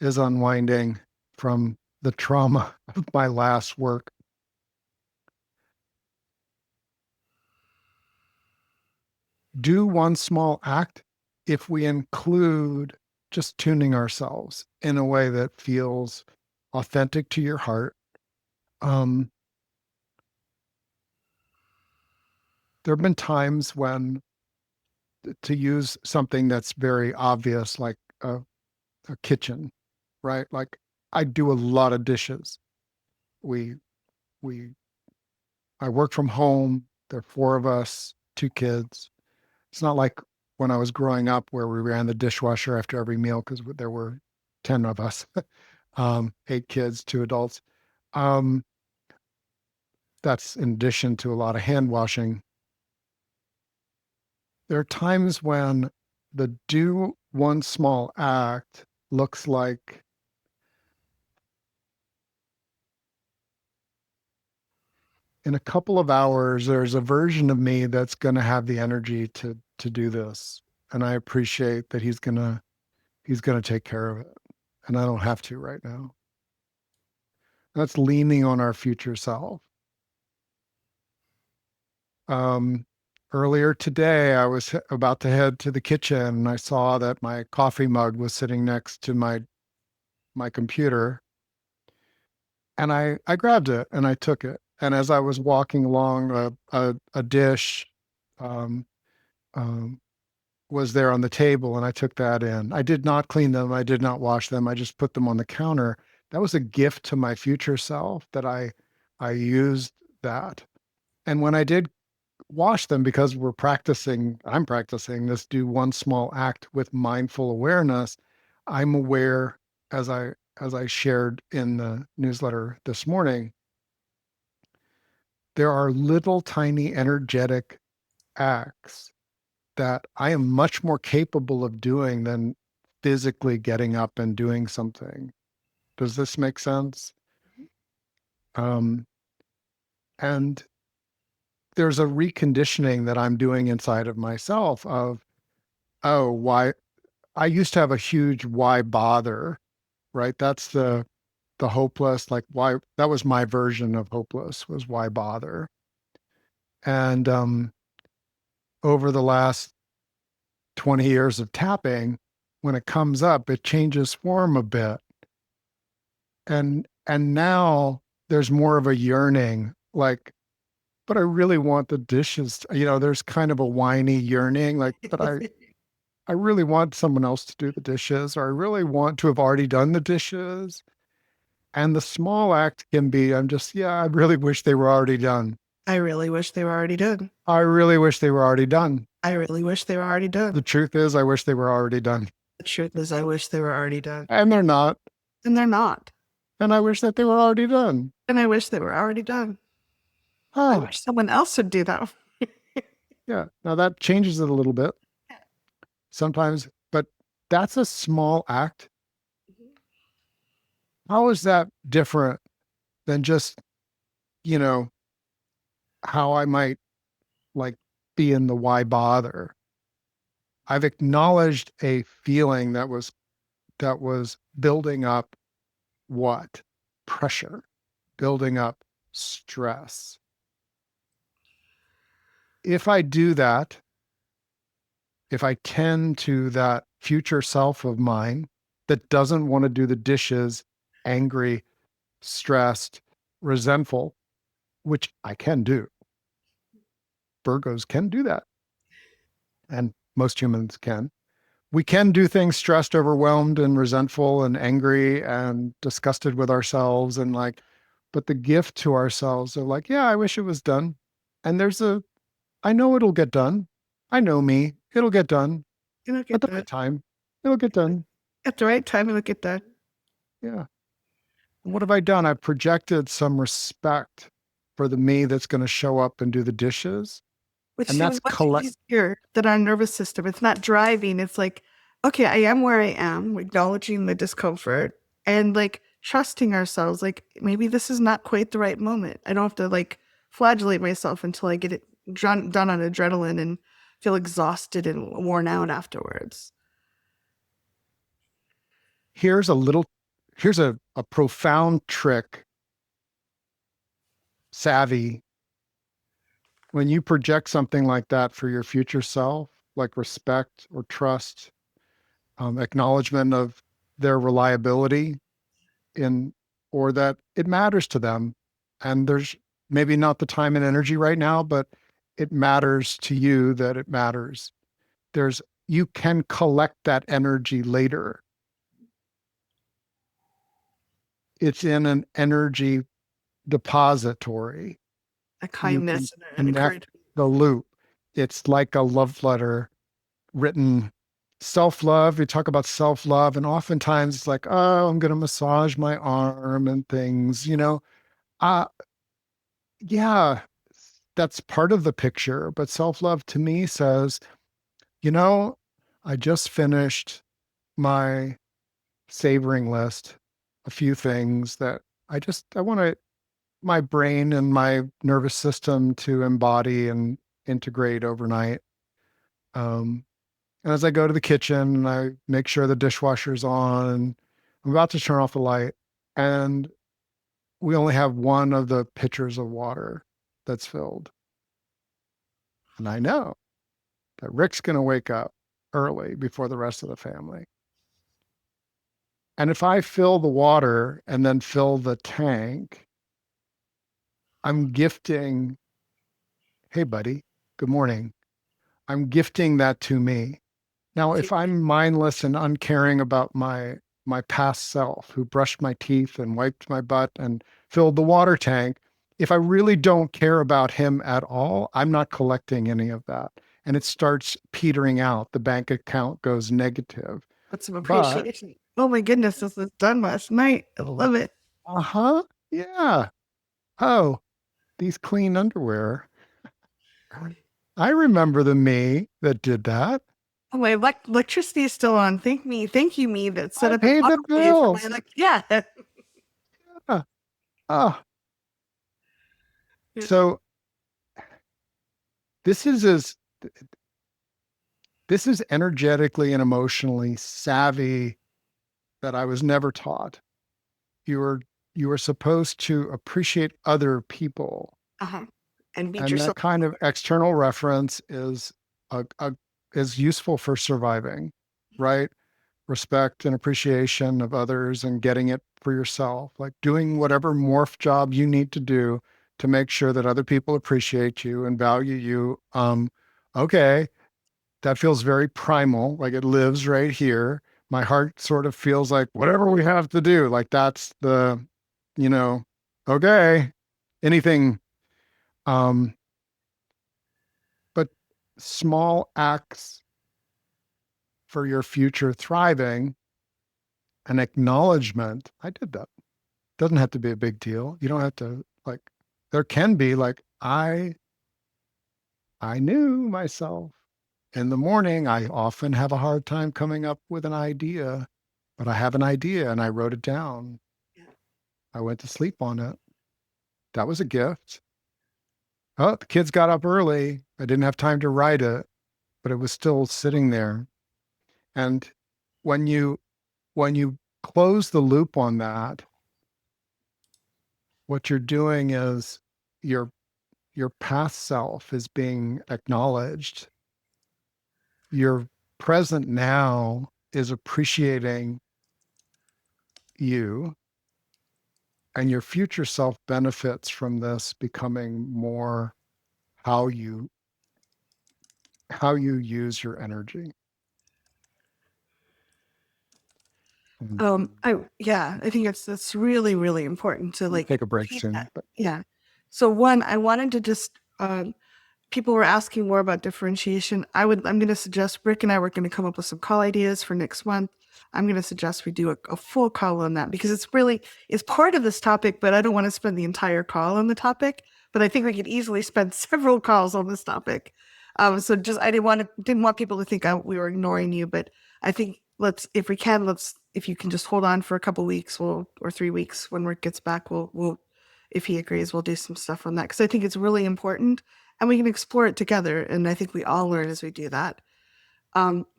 A: unwinding from the trauma of my last work. Do one small act if we include just tuning ourselves in a way that feels authentic to your heart. Um, there have been times when, to use something that's very obvious, like a kitchen, right? Like I do a lot of dishes. We we I work from home. There are four of us, two kids. It's not like when I was growing up where we ran the dishwasher after every meal because there were 10 of us, eight kids, two adults. Um, that's in addition to a lot of hand washing. There are times when the do one small act looks like, in a couple of hours, there's a version of me that's going to have the energy to do this, and I appreciate that he's gonna take care of it, and I don't have to right now. That's leaning on our future self. Um, Earlier today, I was about to head to the kitchen, and I saw that my coffee mug was sitting next to my computer, and I grabbed it and I took it. And as I was walking along, a dish um, um, was there on the table, and I took that in. I did not clean them. I did not wash them. I just put them on the counter. That was a gift to my future self that I used that. And when I did wash them, because I'm practicing this do one small act with mindful awareness, I'm aware, as I shared in the newsletter this morning, there are little tiny energetic acts that I am much more capable of doing than physically getting up and doing something. Does this make sense? Um, and there's a reconditioning that I'm doing inside of myself of, oh, why I used to have a huge why bother, right? That's the hopeless, like why that was my version of hopeless, was why bother. And over the last 20 years of tapping, when it comes up, it changes form a bit. And now there's more of a yearning, like, but I really want the dishes. There's kind of a whiny yearning, like, but I really want someone else to do the dishes, or I really want to have already done the dishes. And the small act can be, I really wish they were already done.
B: I really wish they were already done.
A: I really wish they were already done.
B: I really wish they were already done.
A: The truth is, I wish they were already done.
B: The truth is, I wish they were already done.
A: And they're not.
B: And they're not.
A: And I wish that they were already done.
B: And I wish they were already done. I
A: Oh,
B: wish someone else would do that.
A: yeah. Now that changes it a little bit sometimes, but that's a small act. How is that different than just, you know, how I might like be in the why bother? I've acknowledged a feeling that was building up what? Pressure, building up stress. If I do that, if I tend to that future self of mine that doesn't want to do the dishes, angry, stressed, resentful, which I can do. Virgos can do that. and most humans can. We can do things stressed, overwhelmed, and resentful, and angry, and disgusted with ourselves, and like, but the gift to ourselves of like, yeah, I wish it was done. And I know it'll get done. I know me, it'll get done
B: It'll
A: at
B: get
A: the
B: done.
A: right time. It'll get done.
B: At the right time, it'll get done.
A: Yeah. What have I done? I've projected some respect for the me that's going to show up and do the dishes.
B: Which
A: And that's
B: seems much
A: collect.
B: easier than our nervous system. It's not driving. It's like, okay, I am where I am, acknowledging the discomfort and like trusting ourselves. Like maybe this is not quite the right moment. I don't have to like flagellate myself until I get it done on adrenaline and feel exhausted and worn out afterwards.
A: Here's a little, here's a profound trick, savvy. When you project something like that for your future self, like respect or trust, acknowledgement of their reliability in, or that it matters to them. And there's maybe not the time and energy right now, but it matters to you that it matters. There's, you can collect that energy later. It's in an energy depository.
B: A
A: You can
B: kindness and an
A: connect
B: encouragement.
A: the loop. It's like a love letter written. Self-love, we talk about self-love, and oftentimes it's like, oh, I'm going to massage my arm and things, uh yeah, that's part of the picture, but self-love to me says, you know I just finished my savoring list, a few things that I want to my brain and my nervous system to embody and integrate overnight. um And as I go to the kitchen, I make sure the dishwasher's on, and I'm about to turn off the light, and we only have one of the pitchers of water that's filled. And I know that Rick's going to wake up early before the rest of the family. And if I fill the water and then fill the tank, I'm gifting, hey, buddy, good morning. I'm gifting that to me. Now, if I'm mindless and uncaring about my past self who brushed my teeth and wiped my butt and filled the water tank, if I really don't care about him at all, I'm not collecting any of that. And it starts petering out. The bank account goes negative.
B: With some
A: But,
B: appreciation. Oh my goodness, this was done last night. I love it.
A: uh-huh, yeah. Oh, these clean underwear. I remember the me that did that.
B: Oh, my electricity is still on. Thank you, me that set
A: I
B: up an
A: paid the
B: autopay for my
A: bills.
B: yeah.
A: Ah, ah. So this is as this is energetically and emotionally savvy that I was never taught. You were you were supposed to appreciate other people,
B: Uh-huh. And beat
A: and that
B: yourself.
A: kind of external reference a is useful for surviving, right? Respect and appreciation of others and getting it for yourself, like doing whatever morph job you need to do to make sure that other people appreciate you and value you. Okay, that feels very primal, like it lives right here. My heart sort of feels like whatever we have to do, like that's the, you know, okay, anything. Um, but small acts for your future thriving, an acknowledgement. I did that. Doesn't have to be a big deal. You don't have to like, there can be like, I knew myself. In the morning, I often have a hard time coming up with an idea, but I have an idea and I wrote it down.
B: Yeah.
A: I went to sleep on it. That was a gift. Oh, the kids got up early. I didn't have time to write it, but it was still sitting there. And when you close the loop on that, what you're doing is your your past self is being acknowledged. Your present now is appreciating you, and your future self benefits from this becoming more how you how you use your energy. And
B: I think that's really, really important to
A: we'll
B: like
A: take a break
B: keep
A: soon,
B: that.
A: but
B: Yeah. So one, I wanted to just people were asking more about differentiation. I'm gonna suggest Rick and I were gonna come up with some call ideas for next month. I'm gonna suggest we do a full call on that because it's part of this topic, but I don't want to spend the entire call on the topic. But I think we could easily spend several calls on this topic. So just I didn't want people to think we were ignoring you, but I think if we can, if you can just hold on for a couple weeks, or 3 weeks when Rick gets back, we'll if he agrees, we'll do some stuff on that because I think it's really important and we can explore it together. And I think we all learn as we do that.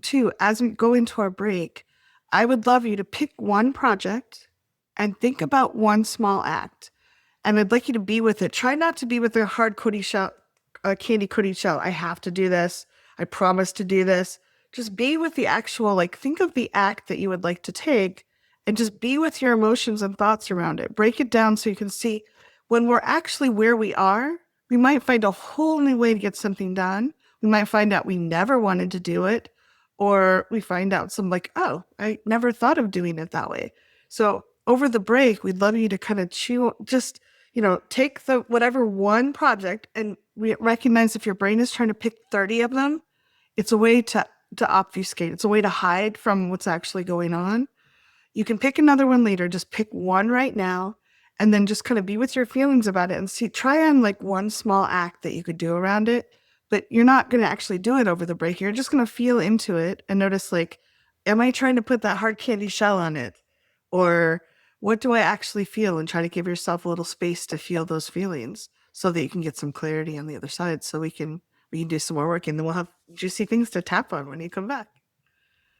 B: Two, as we go into our break, I would love you to pick one project and think about one small act. And I'd like you to be with it. Try not to be with a hard cookie shell, candy cookie shell. I have to do this. I promise to do this. Just be with the actual, like, think of the act that you would like to take and just be with your emotions and thoughts around it. Break it down so you can see when we're actually where we are, we might find a whole new way to get something done. We might find out we never wanted to do it, or we find out some like, oh, I never thought of doing it that way. So over the break, we'd love you to kind of just take the whatever one project and recognize if your brain is trying to pick 30 of them, it's a way to obfuscate. It's a way to hide from what's actually going on. You can pick another one later. Just pick one right now and then just kind of be with your feelings about it and try on like one small act that you could do around it. But you're not going to actually do it over the break. You're just going to feel into it and notice, like, am I trying to put that hard candy shell on it? Or what do I actually feel? And try to give yourself a little space to feel those feelings so that you can get some clarity on the other side so we can do some more work and then we'll have juicy things to tap on when you come back.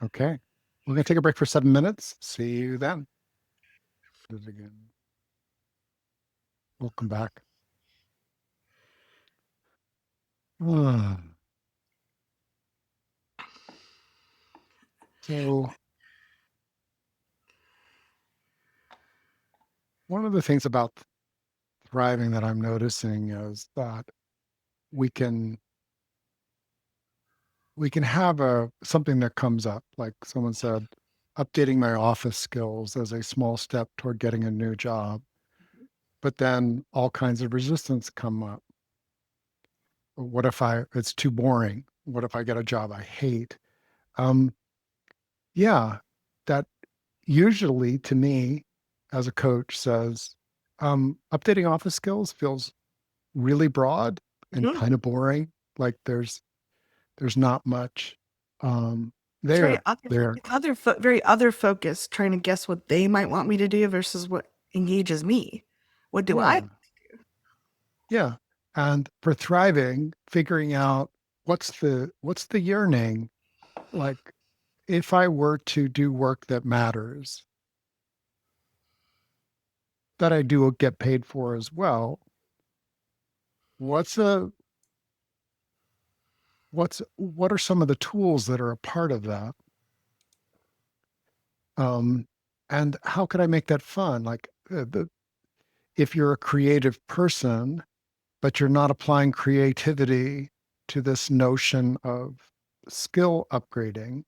A: okay. We're going to take a break for 7 minutes. See you then. Do it again. Welcome back. So one of the things about thriving that I'm noticing is that we can have something that comes up, like someone said, updating my office skills as a small step toward getting a new job. But then all kinds of resistance come up. What if it's too boring? What if I get a job I hate? Um, yeah, that usually to me as a coach says, updating office skills feels really broad and
B: Mm-hmm.
A: kind of boring. Like there's not much
B: It's very
A: there. There.
B: very other focused, trying to guess what they might want me to do versus what engages me. What do I?
A: Yeah. Yeah. And for thriving, figuring out what's the yearning, like if I were to do work that matters, that I do get paid for as well, what's a what are some of the tools that are a part of that? Um, and how could I make that fun? Like if you're a creative person, but you're not applying creativity to this notion of skill upgrading,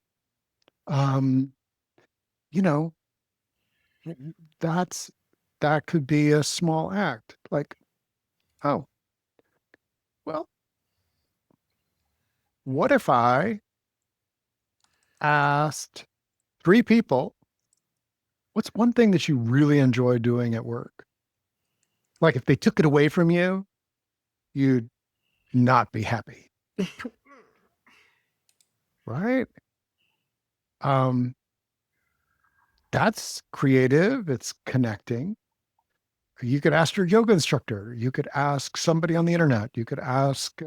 A: um, you know, that's that could be a small act. Like, oh, well, what if I asked 3 people, what's one thing that you really enjoy doing at work? Like if they took it away from you, you'd not be happy, right? Um, that's creative. It's connecting. You could ask your yoga instructor. You could ask somebody on the internet. You could ask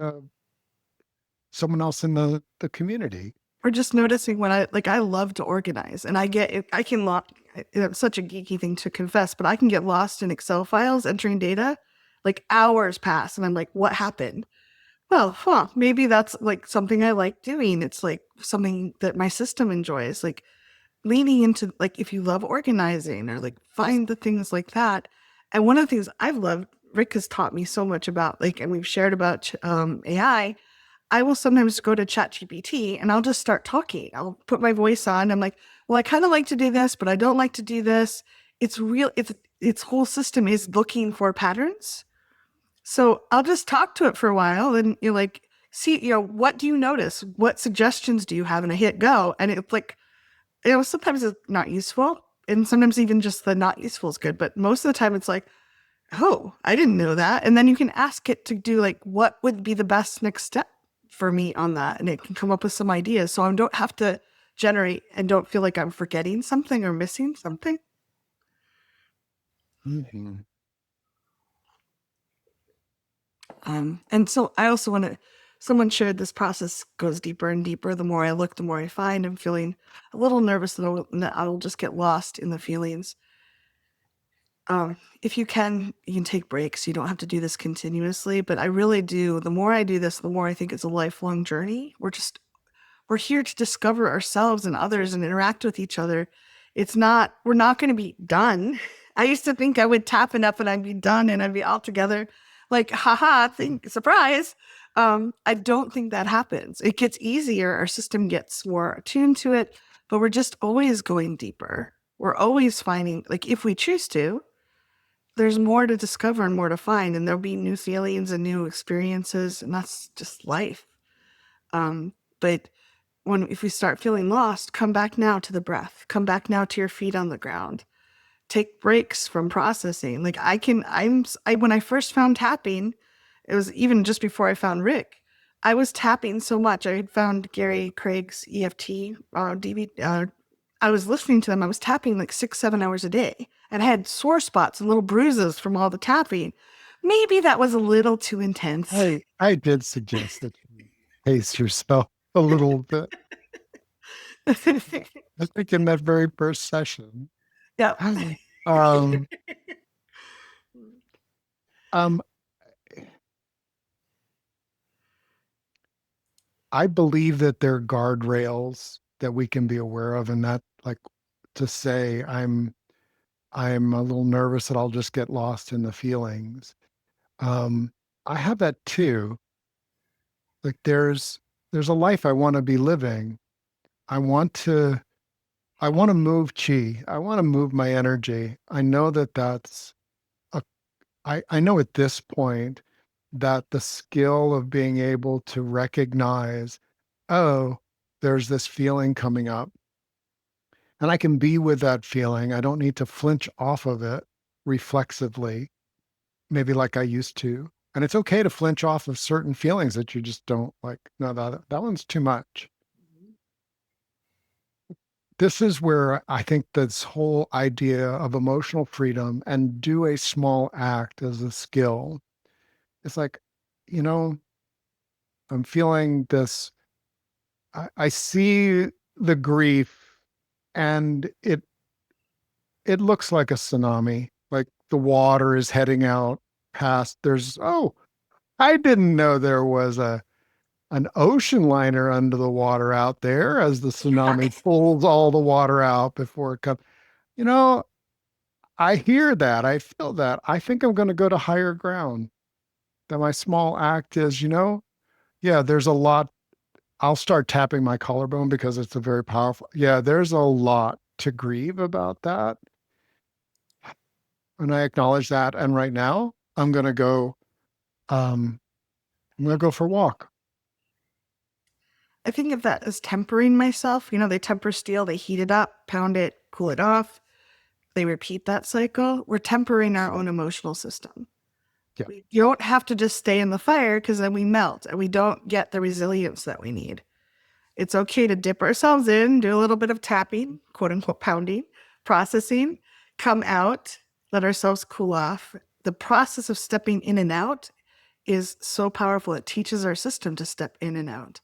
A: someone else in the community.
B: Or just noticing when I love to organize and I can it's such a geeky thing to confess, but I can get lost in Excel files entering data, like hours pass and I'm like, what happened? Well, maybe that's like something I like doing. It's like something that my system enjoys, like leaning into, like, if you love organizing or like find the things like that. And one of the things I've loved, Rick has taught me so much about, like, and we've shared about AI. I will sometimes go to ChatGPT and I'll just start talking. I'll put my voice on. I'm like, well, I kind of like to do this, but I don't like to do this. It's real. Its whole system is looking for patterns. So I'll just talk to it for a while and you're like, see, what do you notice? What suggestions do you have? And I hit go. And it's like, sometimes it's not useful. And sometimes even just the not useful is good. But most of the time it's like, oh, I didn't know that. And then you can ask it to do like, what would be the best next step for me on that? And it can come up with some ideas. So I don't have to generate and don't feel like I'm forgetting something or missing something.
A: Mm-hmm.
B: And so I also want to, someone shared this process goes deeper and deeper. The more I look, the more I find. I'm feeling a little nervous that I will just get lost in the feelings. If you can take breaks. You don't have to do this continuously, but I really do. The more I do this, the more I think it's a lifelong journey. We're here to discover ourselves and others and interact with each other. We're not going to be done. I used to think I would tap enough and I'd be done and I'd be all together. Like, haha, surprise. I don't think that happens. It gets easier. Our system gets more attuned to it, but we're just always going deeper. We're always finding, like, if we choose to, there's more to discover and more to find, and there'll be new feelings and new experiences, and that's just life. But if we start feeling lost, come back now to the breath. Come back now to your feet on the ground. Take breaks from processing. Like when I first found tapping, it was even just before I found Rick. I was tapping so much. I had found Gary Craig's EFT DVD. I was listening to them. I was tapping like 6-7 hours a day, and I had sore spots and little bruises from all the tapping. Maybe that was a little too intense.
A: Hey, I did suggest that you pace yourself a little bit. I think in that very first session.
B: Yeah.
A: I believe that there are guardrails that we can be aware of, and that, like, to say I'm a little nervous that I'll just get lost in the feelings. I have that too. Like there's a life I want to be living. I want to move chi. I want to move my energy. I know that that's I know at this point that the skill of being able to recognize, oh, there's this feeling coming up, and I can be with that feeling. I don't need to flinch off of it reflexively, maybe like I used to. And it's okay to flinch off of certain feelings that you just don't like. No, that one's too much. This is where I think this whole idea of emotional freedom and do a small act as a skill. It's like, you know, I'm feeling this. I see the grief, and it looks like a tsunami. Like the water is heading out past. I didn't know there was an ocean liner under the water out there as the tsunami pulls all the water out before it comes. You know, I hear that. I feel that. I think I'm going to go to higher ground. That my small act is, yeah, there's a lot. I'll start tapping my collarbone because it's a very powerful. Yeah, there's a lot to grieve about that. And I acknowledge that. And right now, I'm going to go. I'm going to go for a walk.
B: I think of that as tempering myself. They temper steel, they heat it up, pound it, cool it off. They repeat that cycle. We're tempering our own emotional system.
A: Yeah.
B: You don't have to just stay in the fire because then we melt and we don't get the resilience that we need. It's okay to dip ourselves in, do a little bit of tapping, quote unquote pounding, processing, come out, let ourselves cool off. The process of stepping in and out is so powerful. It teaches our system to step in and out.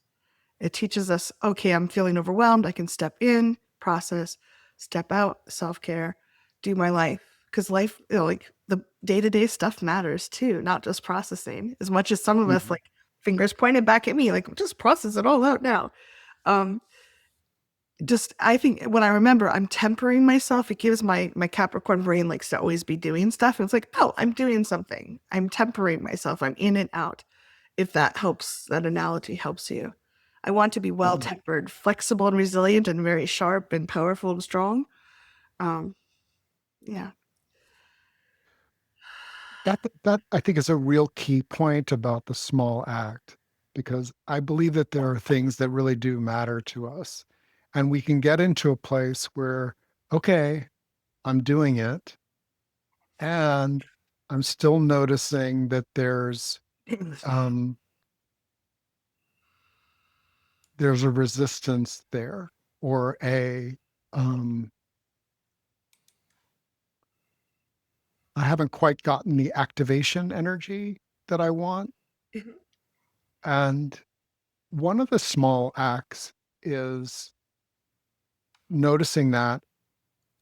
B: It teaches us, okay, I'm feeling overwhelmed. I can step in, process, step out, self-care, do my life. Because life, like the day-to-day stuff matters too, not just processing. As much as some of us, like, fingers pointed back at me, like, just process it all out now. I think when I remember I'm tempering myself, it gives my Capricorn brain likes to always be doing stuff. And it's like, oh, I'm doing something. I'm tempering myself. I'm in and out. if that helps, that analogy helps you. I want to be well tempered, flexible and resilient, and very sharp and powerful and strong. Um, yeah.
A: That I think is a real key point about the small act, because I believe that there are things that really do matter to us. And we can get into a place where, okay, I'm doing it, and I'm still noticing that um, there's a resistance there, or um, I haven't quite gotten the activation energy that I want. And one of the small acts is noticing that,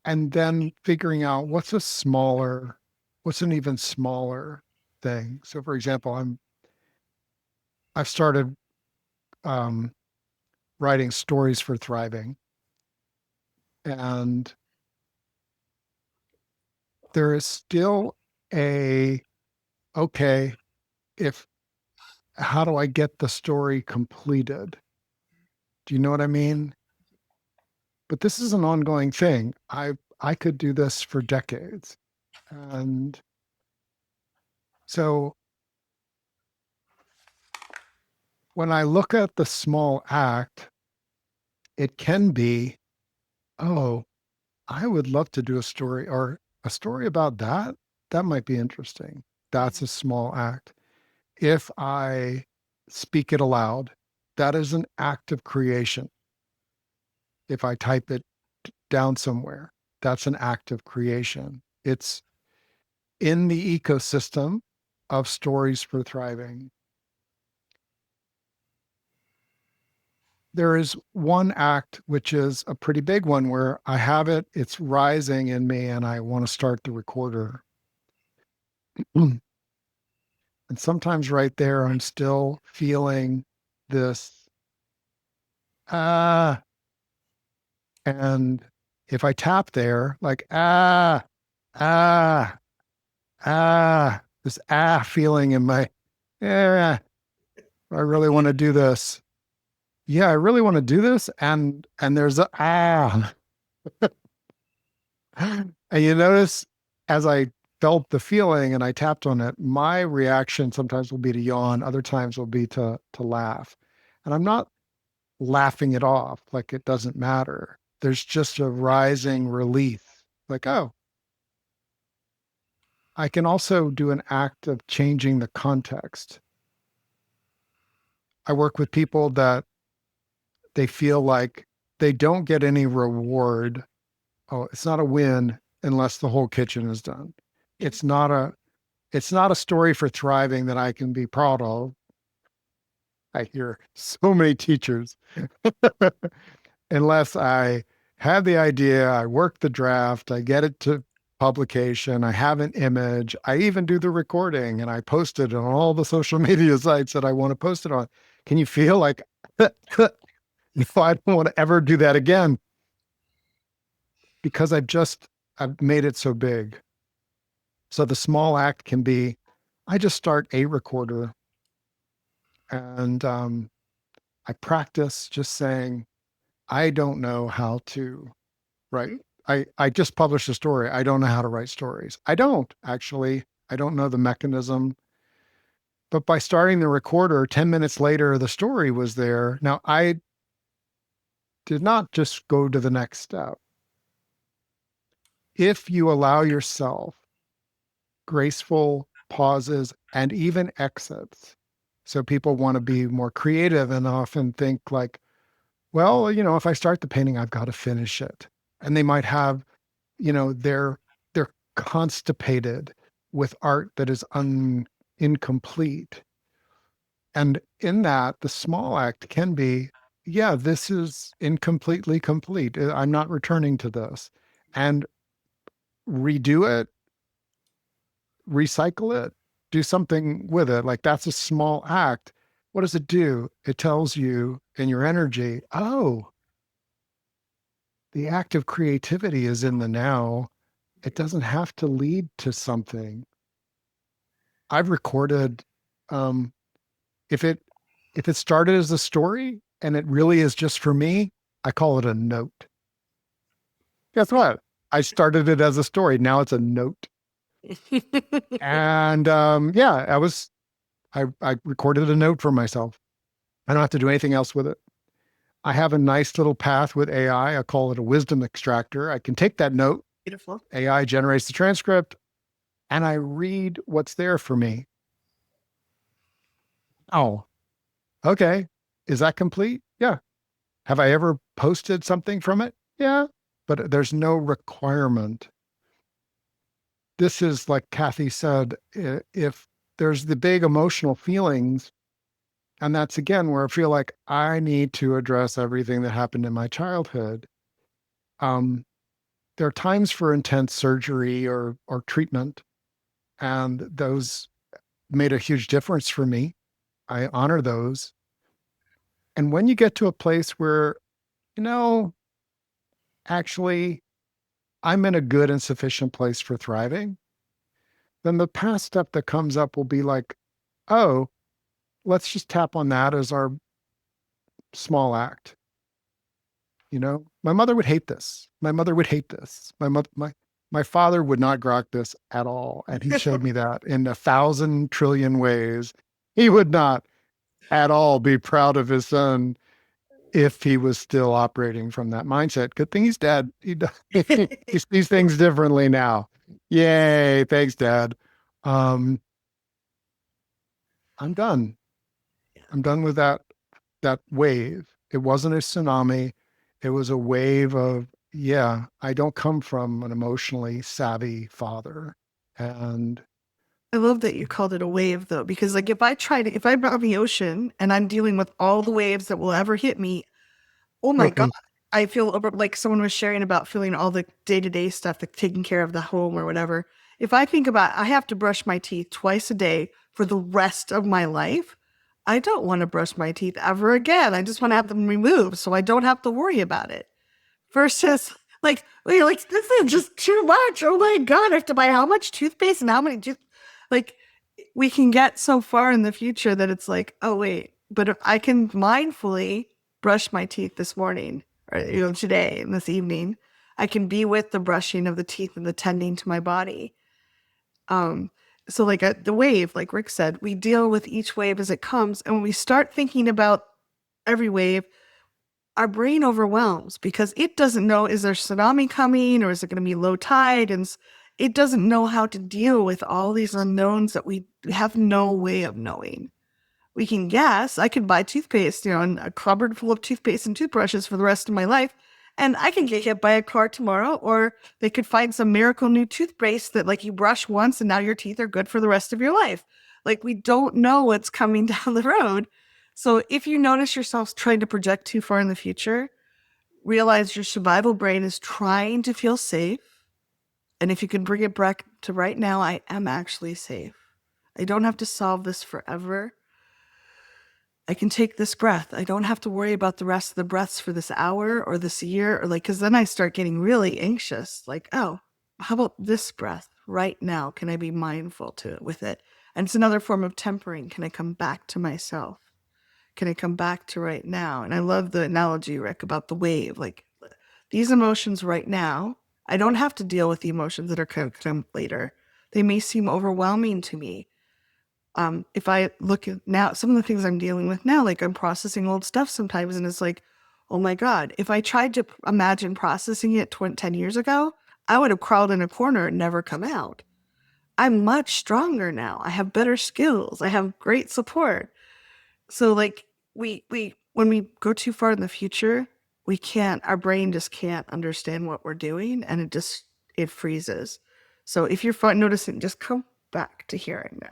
A: and then figuring out what's an even smaller thing. So for example, I've started um, writing stories for Thriving, and there is still a, okay, if how do I get the story completed? Do you know what I mean? But this is an ongoing thing. I could do this for decades. And so when I look at the small act, it can be, oh, I would love to do a story, or a story about that. That might be interesting. That's a small act. If I speak it aloud, that is an act of creation. If I type it down somewhere, that's an act of creation. It's in the ecosystem of Stories for Thriving. There is one act, which is a pretty big one, where I have it, it's rising in me, and I want to start the recorder. And sometimes right there, I'm still feeling this, ah, and if I tap there, like, ah, this feeling in my, yeah, I really want to do this. Yeah, I really want to do this. And there's a, and you notice, as I felt the feeling and I tapped on it, my reaction sometimes will be to yawn, other times will be to laugh. And I'm not laughing it off like it doesn't matter. There's just a rising relief. Like, oh, I can also do an act of changing the context. I work with people that they feel like they don't get any reward. Oh, it's not a win unless the whole kitchen is done. It's not a it's not a story for Thriving that I can be proud of. I hear so many teachers. Unless I have the idea, I work the draft, I get it to publication, I have an image, I even do the recording and I post it on all the social media sites that I want to post it on. Can you feel like, no, I don't want to ever do that again, because I've made it so big. So the small act can be, I just start a recorder, and I practice just saying, I don't know how to write. I just published a story. I don't know how to write stories. I don't actually. I don't know the mechanism. But by starting the recorder, 10 minutes later, the story was there. Now, I did not just go to the next step. If you allow yourself graceful pauses and even exits, so people want to be more creative and often think like, well, if I start the painting, I've got to finish it. And they might have, they're constipated with art that is incomplete. And in that, the small act can be, yeah, this is incompletely complete. I'm not returning to this. And redo it, recycle it, do something with it. Like, that's a small act. What does it do? It tells you in your energy, oh, the act of creativity is in the now. It doesn't have to lead to something. I've recorded, um, If it started as a story and it really is just for me, I call it a note. Guess what? I started it as a story. Now it's a note. And yeah, I recorded a note for myself. I don't have to do anything else with it. I have a nice little path with AI. I call it a wisdom extractor. I can take that note,
B: Beautiful.
A: AI generates the transcript, and I read what's there for me. Oh, okay. Is that complete? Yeah. Have I ever posted something from it? Yeah. But there's no requirement. This is like Kathy said, if there's the big emotional feelings, and that's again where I feel like I need to address everything that happened in my childhood. Um, there are times for intense surgery or treatment, and those made a huge difference for me. I honor those. And when you get to a place where, you know, actually, I'm in a good and sufficient place for thriving, then the past step that comes up will be like, oh, let's just tap on that as our small act. You know, my mother would hate this. My mother would hate this. My father would not grok this at all. And he showed me that in 1,000 trillion ways. He would not at all be proud of his son if he was still operating from that mindset. Good thing he's dead. He sees things differently now. Yay. Thanks, Dad. Um, I'm done. I'm done with that wave. It wasn't a tsunami. It was a wave of, yeah, I don't come from an emotionally savvy father. And
B: I love that you called it a wave though, because like if I'm out in the ocean and I'm dealing with all the waves that will ever hit me, oh my God, I feel like someone was sharing about feeling all the day-to-day stuff, like taking care of the home or whatever. If I think about I have to brush my teeth twice a day for the rest of my life, I don't want to brush my teeth ever again. I just want to have them removed so I don't have to worry about it. Versus like you're like, this is just too much. Oh my God, I have to buy how much toothpaste and how many like we can get so far in the future that it's like, oh wait, but if I can mindfully brush my teeth this morning or today and this evening, I can be with the brushing of the teeth and the tending to my body. Um, so like the wave, like Rick said, we deal with each wave as it comes, and when we start thinking about every wave, our brain overwhelms because it doesn't know, is there tsunami coming or is it going to be low tide? And it doesn't know how to deal with all these unknowns that we have no way of knowing. We can guess. I could buy toothpaste, and a cupboard full of toothpaste and toothbrushes for the rest of my life, and I can get hit by a car tomorrow, or they could find some miracle new toothpaste that like you brush once and now your teeth are good for the rest of your life. Like we don't know what's coming down the road. So if you notice yourself trying to project too far in the future, realize your survival brain is trying to feel safe. And if you can bring it back to right now, I am actually safe. I don't have to solve this forever. I can take this breath. I don't have to worry about the rest of the breaths for this hour or this year, or like, because then I start getting really anxious. Like, oh, how about this breath right now? Can I be mindful to it with it? And it's another form of tempering. Can I come back to myself? Can I come back to right now? And I love the analogy, Rick, about the wave. Like these emotions right now, I don't have to deal with the emotions that are going to come later. They may seem overwhelming to me. If I look at now, some of the things I'm dealing with now, like I'm processing old stuff sometimes, and it's like, oh my God, if I tried to imagine processing it 10 years ago, I would have crawled in a corner and never come out. I'm much stronger now. I have better skills. I have great support. So like we when we go too far in the future, we can't, our brain just can't understand what we're doing, and it freezes. So if you're noticing, just come back to hearing now.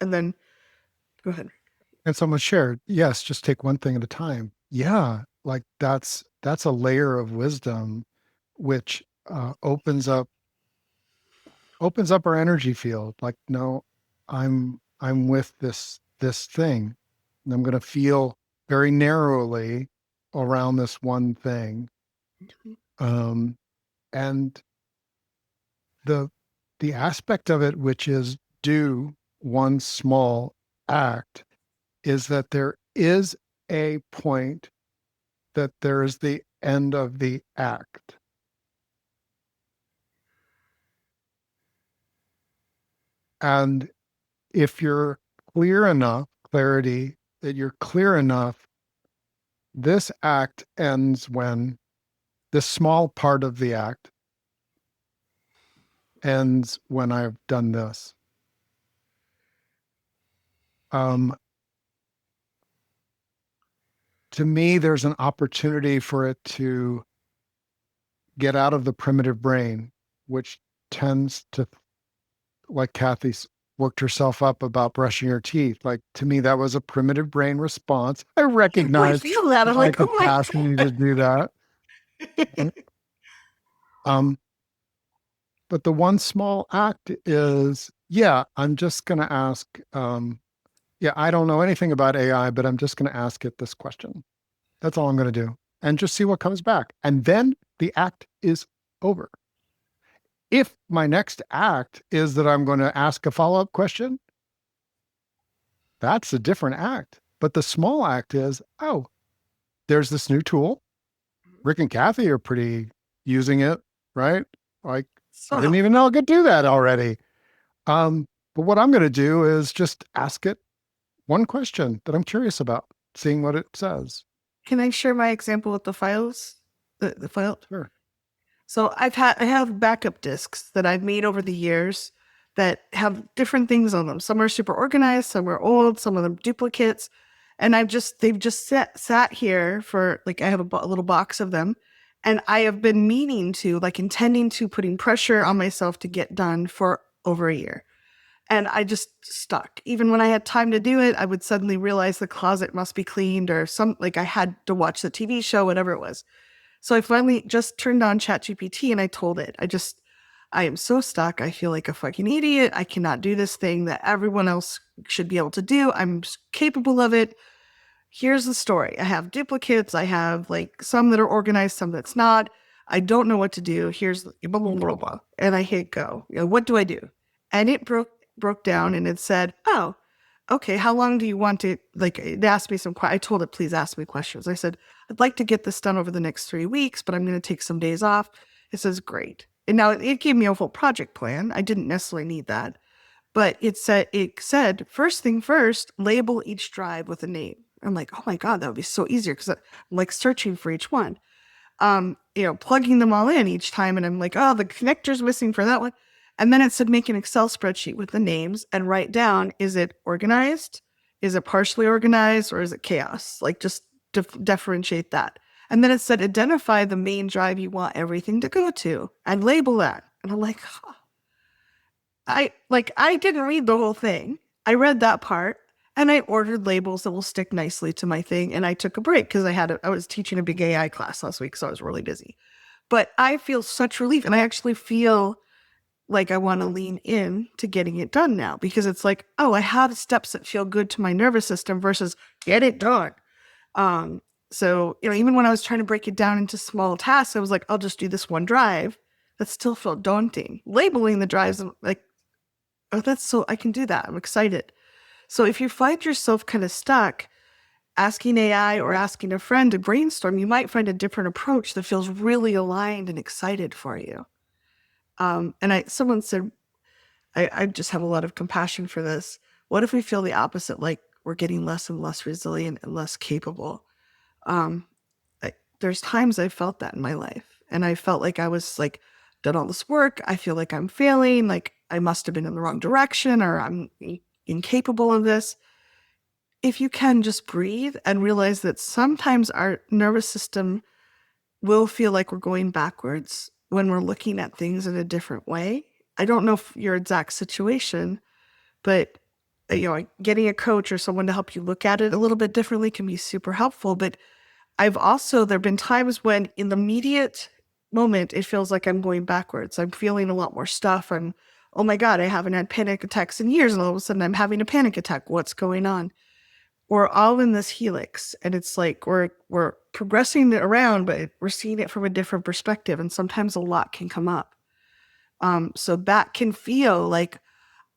B: And then go ahead.
A: and someone shared, yes, just take one thing at a time. Yeah. Like that's a layer of wisdom, which opens up our energy field. Like, no, I'm with this thing. And I'm going to feel very narrowly around this one thing. Um, and the the aspect of it, which is do one small act, is that there is a point that there is the end of the act. And if you're clarity, that you're clear enough, this act ends when this small part of the act ends when I've done this. To me, there's an opportunity for it to get out of the primitive brain, which tends to, like Kathy's worked herself up about brushing her teeth. Like, to me, that was a primitive brain response. I
B: I
A: recognize
B: feel that. I'm
A: my
B: like, oh my
A: capacity to do that. Um, but the one small act is, yeah, I'm just going to ask, yeah, I don't know anything about AI, but I'm just going to ask it this question. That's all I'm going to do. And just see what comes back. And then the act is over. If my next act is that I'm going to ask a follow-up question, that's a different act. But the small act is, oh, there's this new tool. Rick and Kathy are pretty using it, right? Like, I didn't even know I could do that already. But what I'm going to do is just ask it one question that I'm curious about, seeing what it says.
B: Can I share my example with the files? The file?
A: Sure.
B: So I have backup disks that I've made over the years that have different things on them. Some are super organized, some are old, some of them duplicates. And they've just sat here for like, I have a little box of them. And I have been meaning to, like, intending to, putting pressure on myself to get done for over a year. And I just stuck. Even when I had time to do it, I would suddenly realize the closet must be cleaned, or like I had to watch the TV show, whatever it was. So I finally just turned on ChatGPT and I told it, I am so stuck. I feel like a fucking idiot. I cannot do this thing that everyone else should be able to do. I'm capable of it. Here's the story. I have duplicates. I have like some that are organized, some that's not. I don't know what to do. Here's blah, blah, blah, blah. And I hit go. What do I do? And it broke down and it said, oh, okay, how long do you want to, like, it asked me I told it, please ask me questions. I said, I'd like to get this done over the next 3 weeks, but I'm going to take some days off. It says, great. And now it gave me a full project plan. I didn't necessarily need that, but it said, first thing first, label each drive with a name. I'm like, oh my God, that would be so easier, because I'm like searching for each one. Plugging them all in each time. And I'm like, oh, the connector's missing for that one. And then it said, make an Excel spreadsheet with the names and write down, is it organized? Is it partially organized, or is it chaos? Like, just differentiate that. And then it said, identify the main drive you want everything to go to and label that. And I'm like, huh. I didn't read the whole thing. I read that part and I ordered labels that will stick nicely to my thing. And I took a break because I was teaching a big AI class last week, so I was really busy. But I feel such relief, and I actually feel like I want to lean in to getting it done now, because it's like, oh, I have steps that feel good to my nervous system versus get it done. So, even when I was trying to break it down into small tasks, I was like, I'll just do this one drive. That still felt daunting. Labeling the drives, I'm like, oh, I can do that. I'm excited. So if you find yourself kind of stuck, asking AI or asking a friend to brainstorm, you might find a different approach that feels really aligned and excited for you. And someone said, I just have a lot of compassion for this. What if we feel the opposite, like we're getting less and less resilient and less capable? There's times I felt that in my life, and I felt like I was like, done all this work. I feel like I'm failing, like I must have been in the wrong direction, or I'm incapable of this. If you can just breathe and realize that sometimes our nervous system will feel like we're going backwards when we're looking at things in a different way. I don't know if your exact situation, but getting a coach or someone to help you look at it a little bit differently can be super helpful. But there've been times when in the immediate moment, it feels like I'm going backwards. I'm feeling a lot more stuff. Oh my God, I haven't had panic attacks in years. And all of a sudden I'm having a panic attack. What's going on? We're all in this helix, and it's like we're progressing it around, but we're seeing it from a different perspective. And sometimes a lot can come up. So that can feel like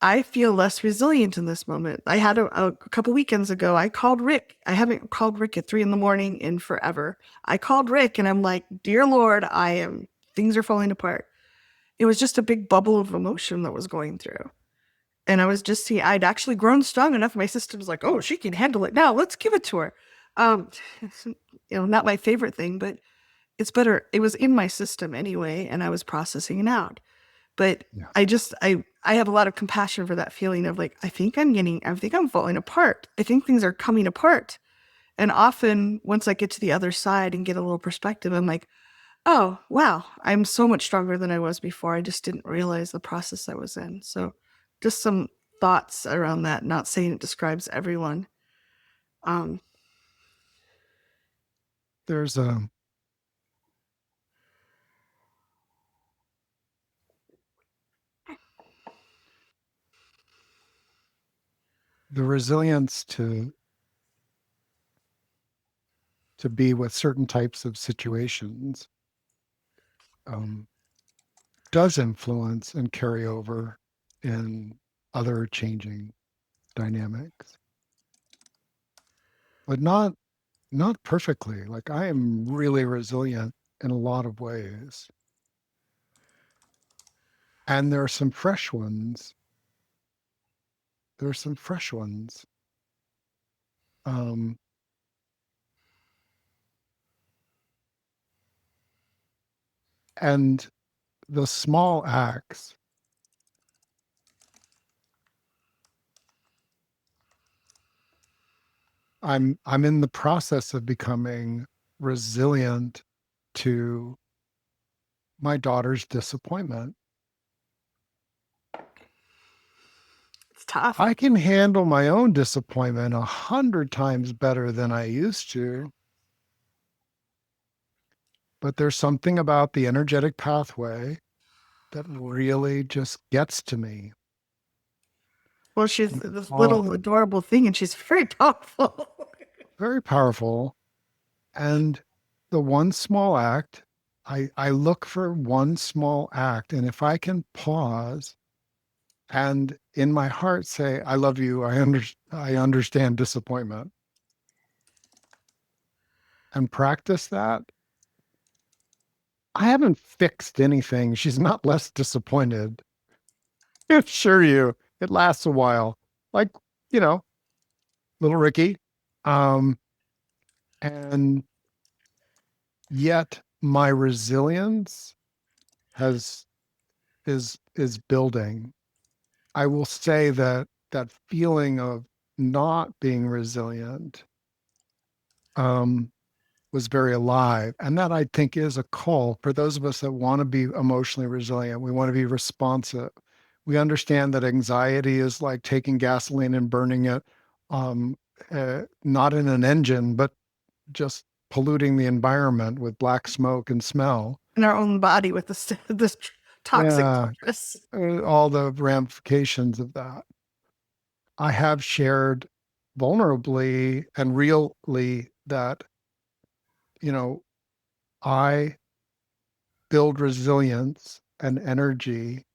B: I feel less resilient in this moment. I had a couple weekends ago, I called Rick. I haven't called Rick at 3 a.m. in forever. I called Rick and I'm like, dear Lord, things are falling apart. It was just a big bubble of emotion that was going through. And I was just seeing, I'd actually grown strong enough. My system's like, oh, she can handle it now. Let's give it to her. Um, not my favorite thing, but it's better. It was in my system anyway, and I was processing it out. But
A: Yeah.
B: I have a lot of compassion for that feeling of like, I think I'm falling apart. I think things are coming apart. And often once I get to the other side and get a little perspective, I'm like, oh, wow, I'm so much stronger than I was before. I just didn't realize the process I was in. So just some thoughts around that, not saying it describes everyone. Um,
A: There's the resilience to be with certain types of situations um, does influence and carry over in other changing dynamics, but not perfectly. Like I am really resilient in a lot of ways, and there are some fresh ones. There are some fresh ones. Um, and the small acts. I'm in the process of becoming resilient to my daughter's disappointment.
B: it's tough.
A: I can handle my own disappointment 100 times better than I used to, but there's something about the energetic pathway that really just gets to me.
B: Well, she's
A: And
B: this
A: all
B: little adorable thing, and she's very powerful.
A: very powerful. And the one small act, I look for one small act. And if I can pause and in my heart say, I love you, I understand disappointment, and practice that, I haven't fixed anything. She's not less disappointed. I assure you, it lasts a while. Like, you know, little Ricky. Um, and yet my resilience has is building. I will say that that feeling of not being resilient um, was very alive. And that I think is a call for those of us that want to be emotionally resilient. We want to be responsive. We understand that anxiety is like taking gasoline and burning it, um, not in an engine, but just polluting the environment with black smoke and smell.
B: In our own body with this toxic
A: Yeah,
B: virus.
A: all the ramifications of that. I have shared vulnerably and really that, you know, I build resilience and energy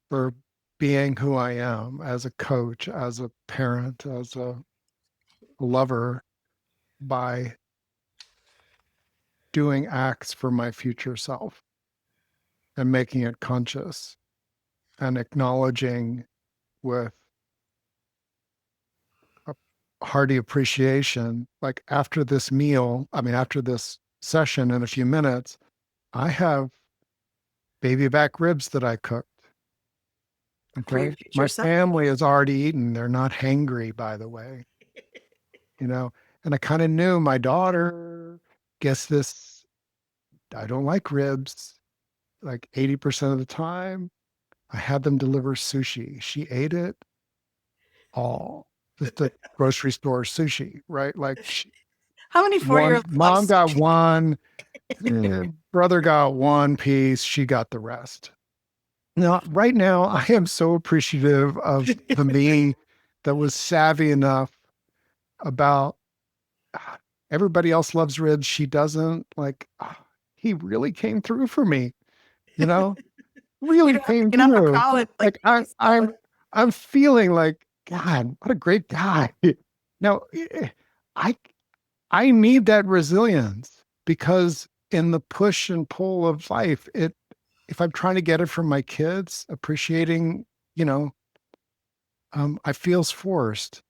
A: for being who I am as a coach, as a parent, as a lover by doing acts for my future self and making it conscious and acknowledging with a hearty appreciation. Like after this meal, I mean, after this session in a few minutes, I have baby back ribs that I cooked.
B: For your
A: Okay.
B: future
A: My
B: self.
A: family has already eaten. They're not hangry, by the way, you know. And I kind of knew my daughter, guess this, I don't like ribs. Like 80% of the time, I had them deliver sushi. She ate it all. Just the grocery store sushi, right? Like
B: How many 4 year
A: one,
B: olds love
A: mom got
B: sushi?
A: one, brother got one piece, she got the rest. Now, right now, I am so appreciative of the me that was savvy enough about everybody else loves ribs. She doesn't. Like, he really came through for me, you know,
B: You
A: really
B: don't have to
A: came
B: get up and
A: through.
B: call it like
A: Like,
B: baby salad.
A: I'm feeling like, God, what a great guy. Now, I I need that resilience because in the push and pull of life, if I'm trying to get it from my kids, appreciating, you know, I feels forced.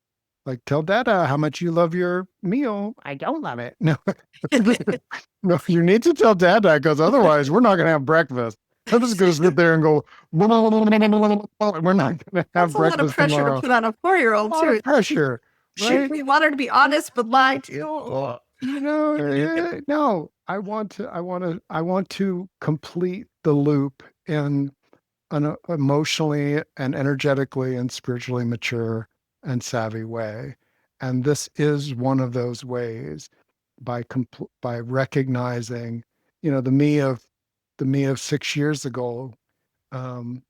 A: Like, tell Dada how much you love your meal. I don't love it. No, no, you need to tell Dada because otherwise we're not going to have breakfast. I'm just going to sit there and go, we're not going to
B: That's
A: have
B: a lot of
A: breakfast
B: pressure to
A: tomorrow.
B: put on a 4-year-old
A: A lot of
B: too.
A: pressure,
B: Should
A: right?
B: we want her to be honest but lie too?
A: No, I want to complete the loop in an emotionally and energetically and spiritually mature and savvy way. And this is one of those ways by recognizing, the me of 6 years ago, um,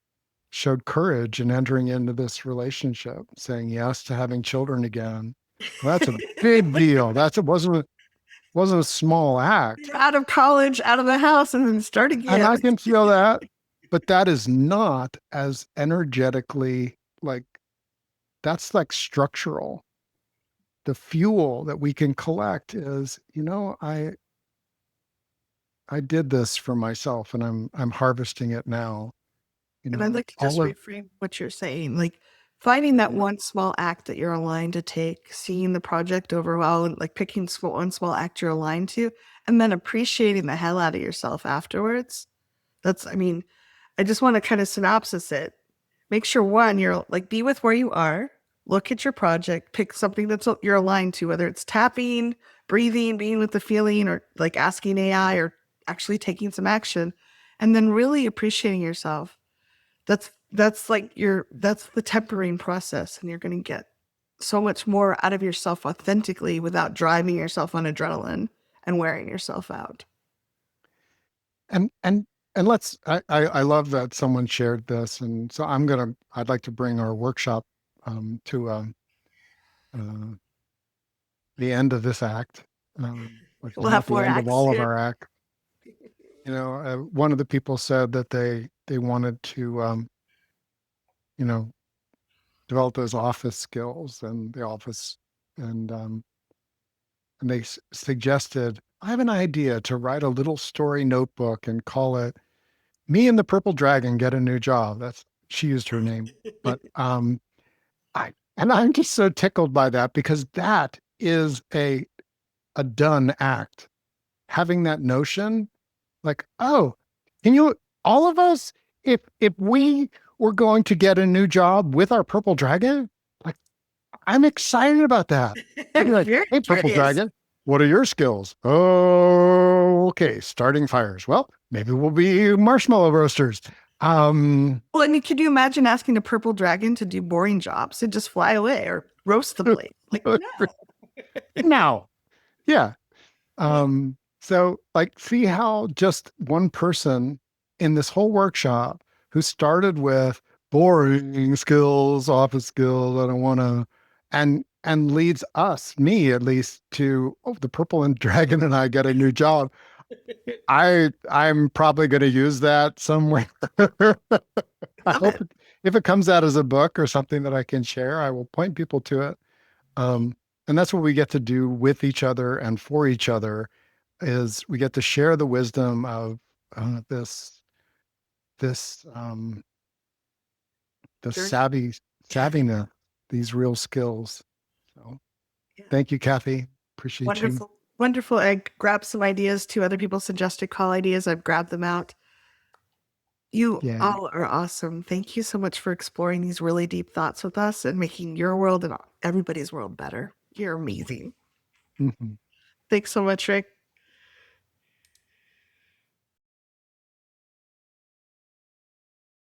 A: showed courage in entering into this relationship, saying yes to having children again. Well, that's a big deal. It wasn't a small act.
B: You're out of college, out of the house, and then start
A: And
B: again.
A: I can feel that, but that is not as energetically like that's like structural. The fuel that we can collect is, I did this for myself and I'm harvesting it now.
B: And I'd like to
A: All
B: just
A: of
B: reframe what you're saying, like finding that one small act that you're aligned to take, seeing the project overall, and like picking one small act you're aligned to, and then appreciating the hell out of yourself afterwards. I mean, I just want to kind of synopsis it. Make sure one, you're like, be with where you are, look at your project, pick something you're aligned to, whether it's tapping, breathing, being with the feeling, or like asking AI or actually taking some action, and then really appreciating yourself. That's the tempering process, and you're going to get so much more out of yourself authentically without driving yourself on adrenaline and wearing yourself out.
A: and and and I love that someone shared this. And so I'd like to bring our workshop to uh, the end of this act, which is
B: We'll
A: not
B: have
A: the
B: more
A: end of
B: acts
A: all of
B: soon.
A: our act. One of the people said that they wanted to, you know, develop those office skills and the office, and and they suggested, I have an idea to write a little story notebook and call it "Me and the Purple Dragon Get a New Job." That's She used her name, but I'm just so tickled by that because that is a done act. Having that notion, like, oh, can you, all of us, if we were going to get a new job with our purple dragon, like, I'm excited about that. I'd be like,
B: Very
A: hey, purple
B: curious.
A: dragon, what are your skills? Oh, okay, starting fires. Well, maybe we'll be marshmallow roasters. Um,
B: Well, I mean, could you imagine asking a purple dragon to do boring jobs and just fly away or roast the plate? Like, no.
A: now, yeah. So like see how just one person in this whole workshop who started with boring skills, office skills, I don't want to, and leads us, me at least, to, oh, the purple and dragon and I get a new job. I'm probably going to use that somewhere. I
B: Love
A: hope
B: it.
A: if it comes out as a book or something that I can share, I will point people to it. Um, and that's what we get to do with each other and for each other, is we get to share the wisdom of this the
B: Journey.
A: savviness, these real skills. So
B: Yeah.
A: thank you, Kathy. Appreciate you.
B: Wonderful. Wonderful. I grabbed some ideas too. Other people suggested call ideas. I've grabbed them out. You
A: Yeah.
B: all are awesome. Thank you so much for exploring these really deep thoughts with us and making your world and everybody's world better. You're amazing.
A: Mhm.
B: Thanks so much, Rick.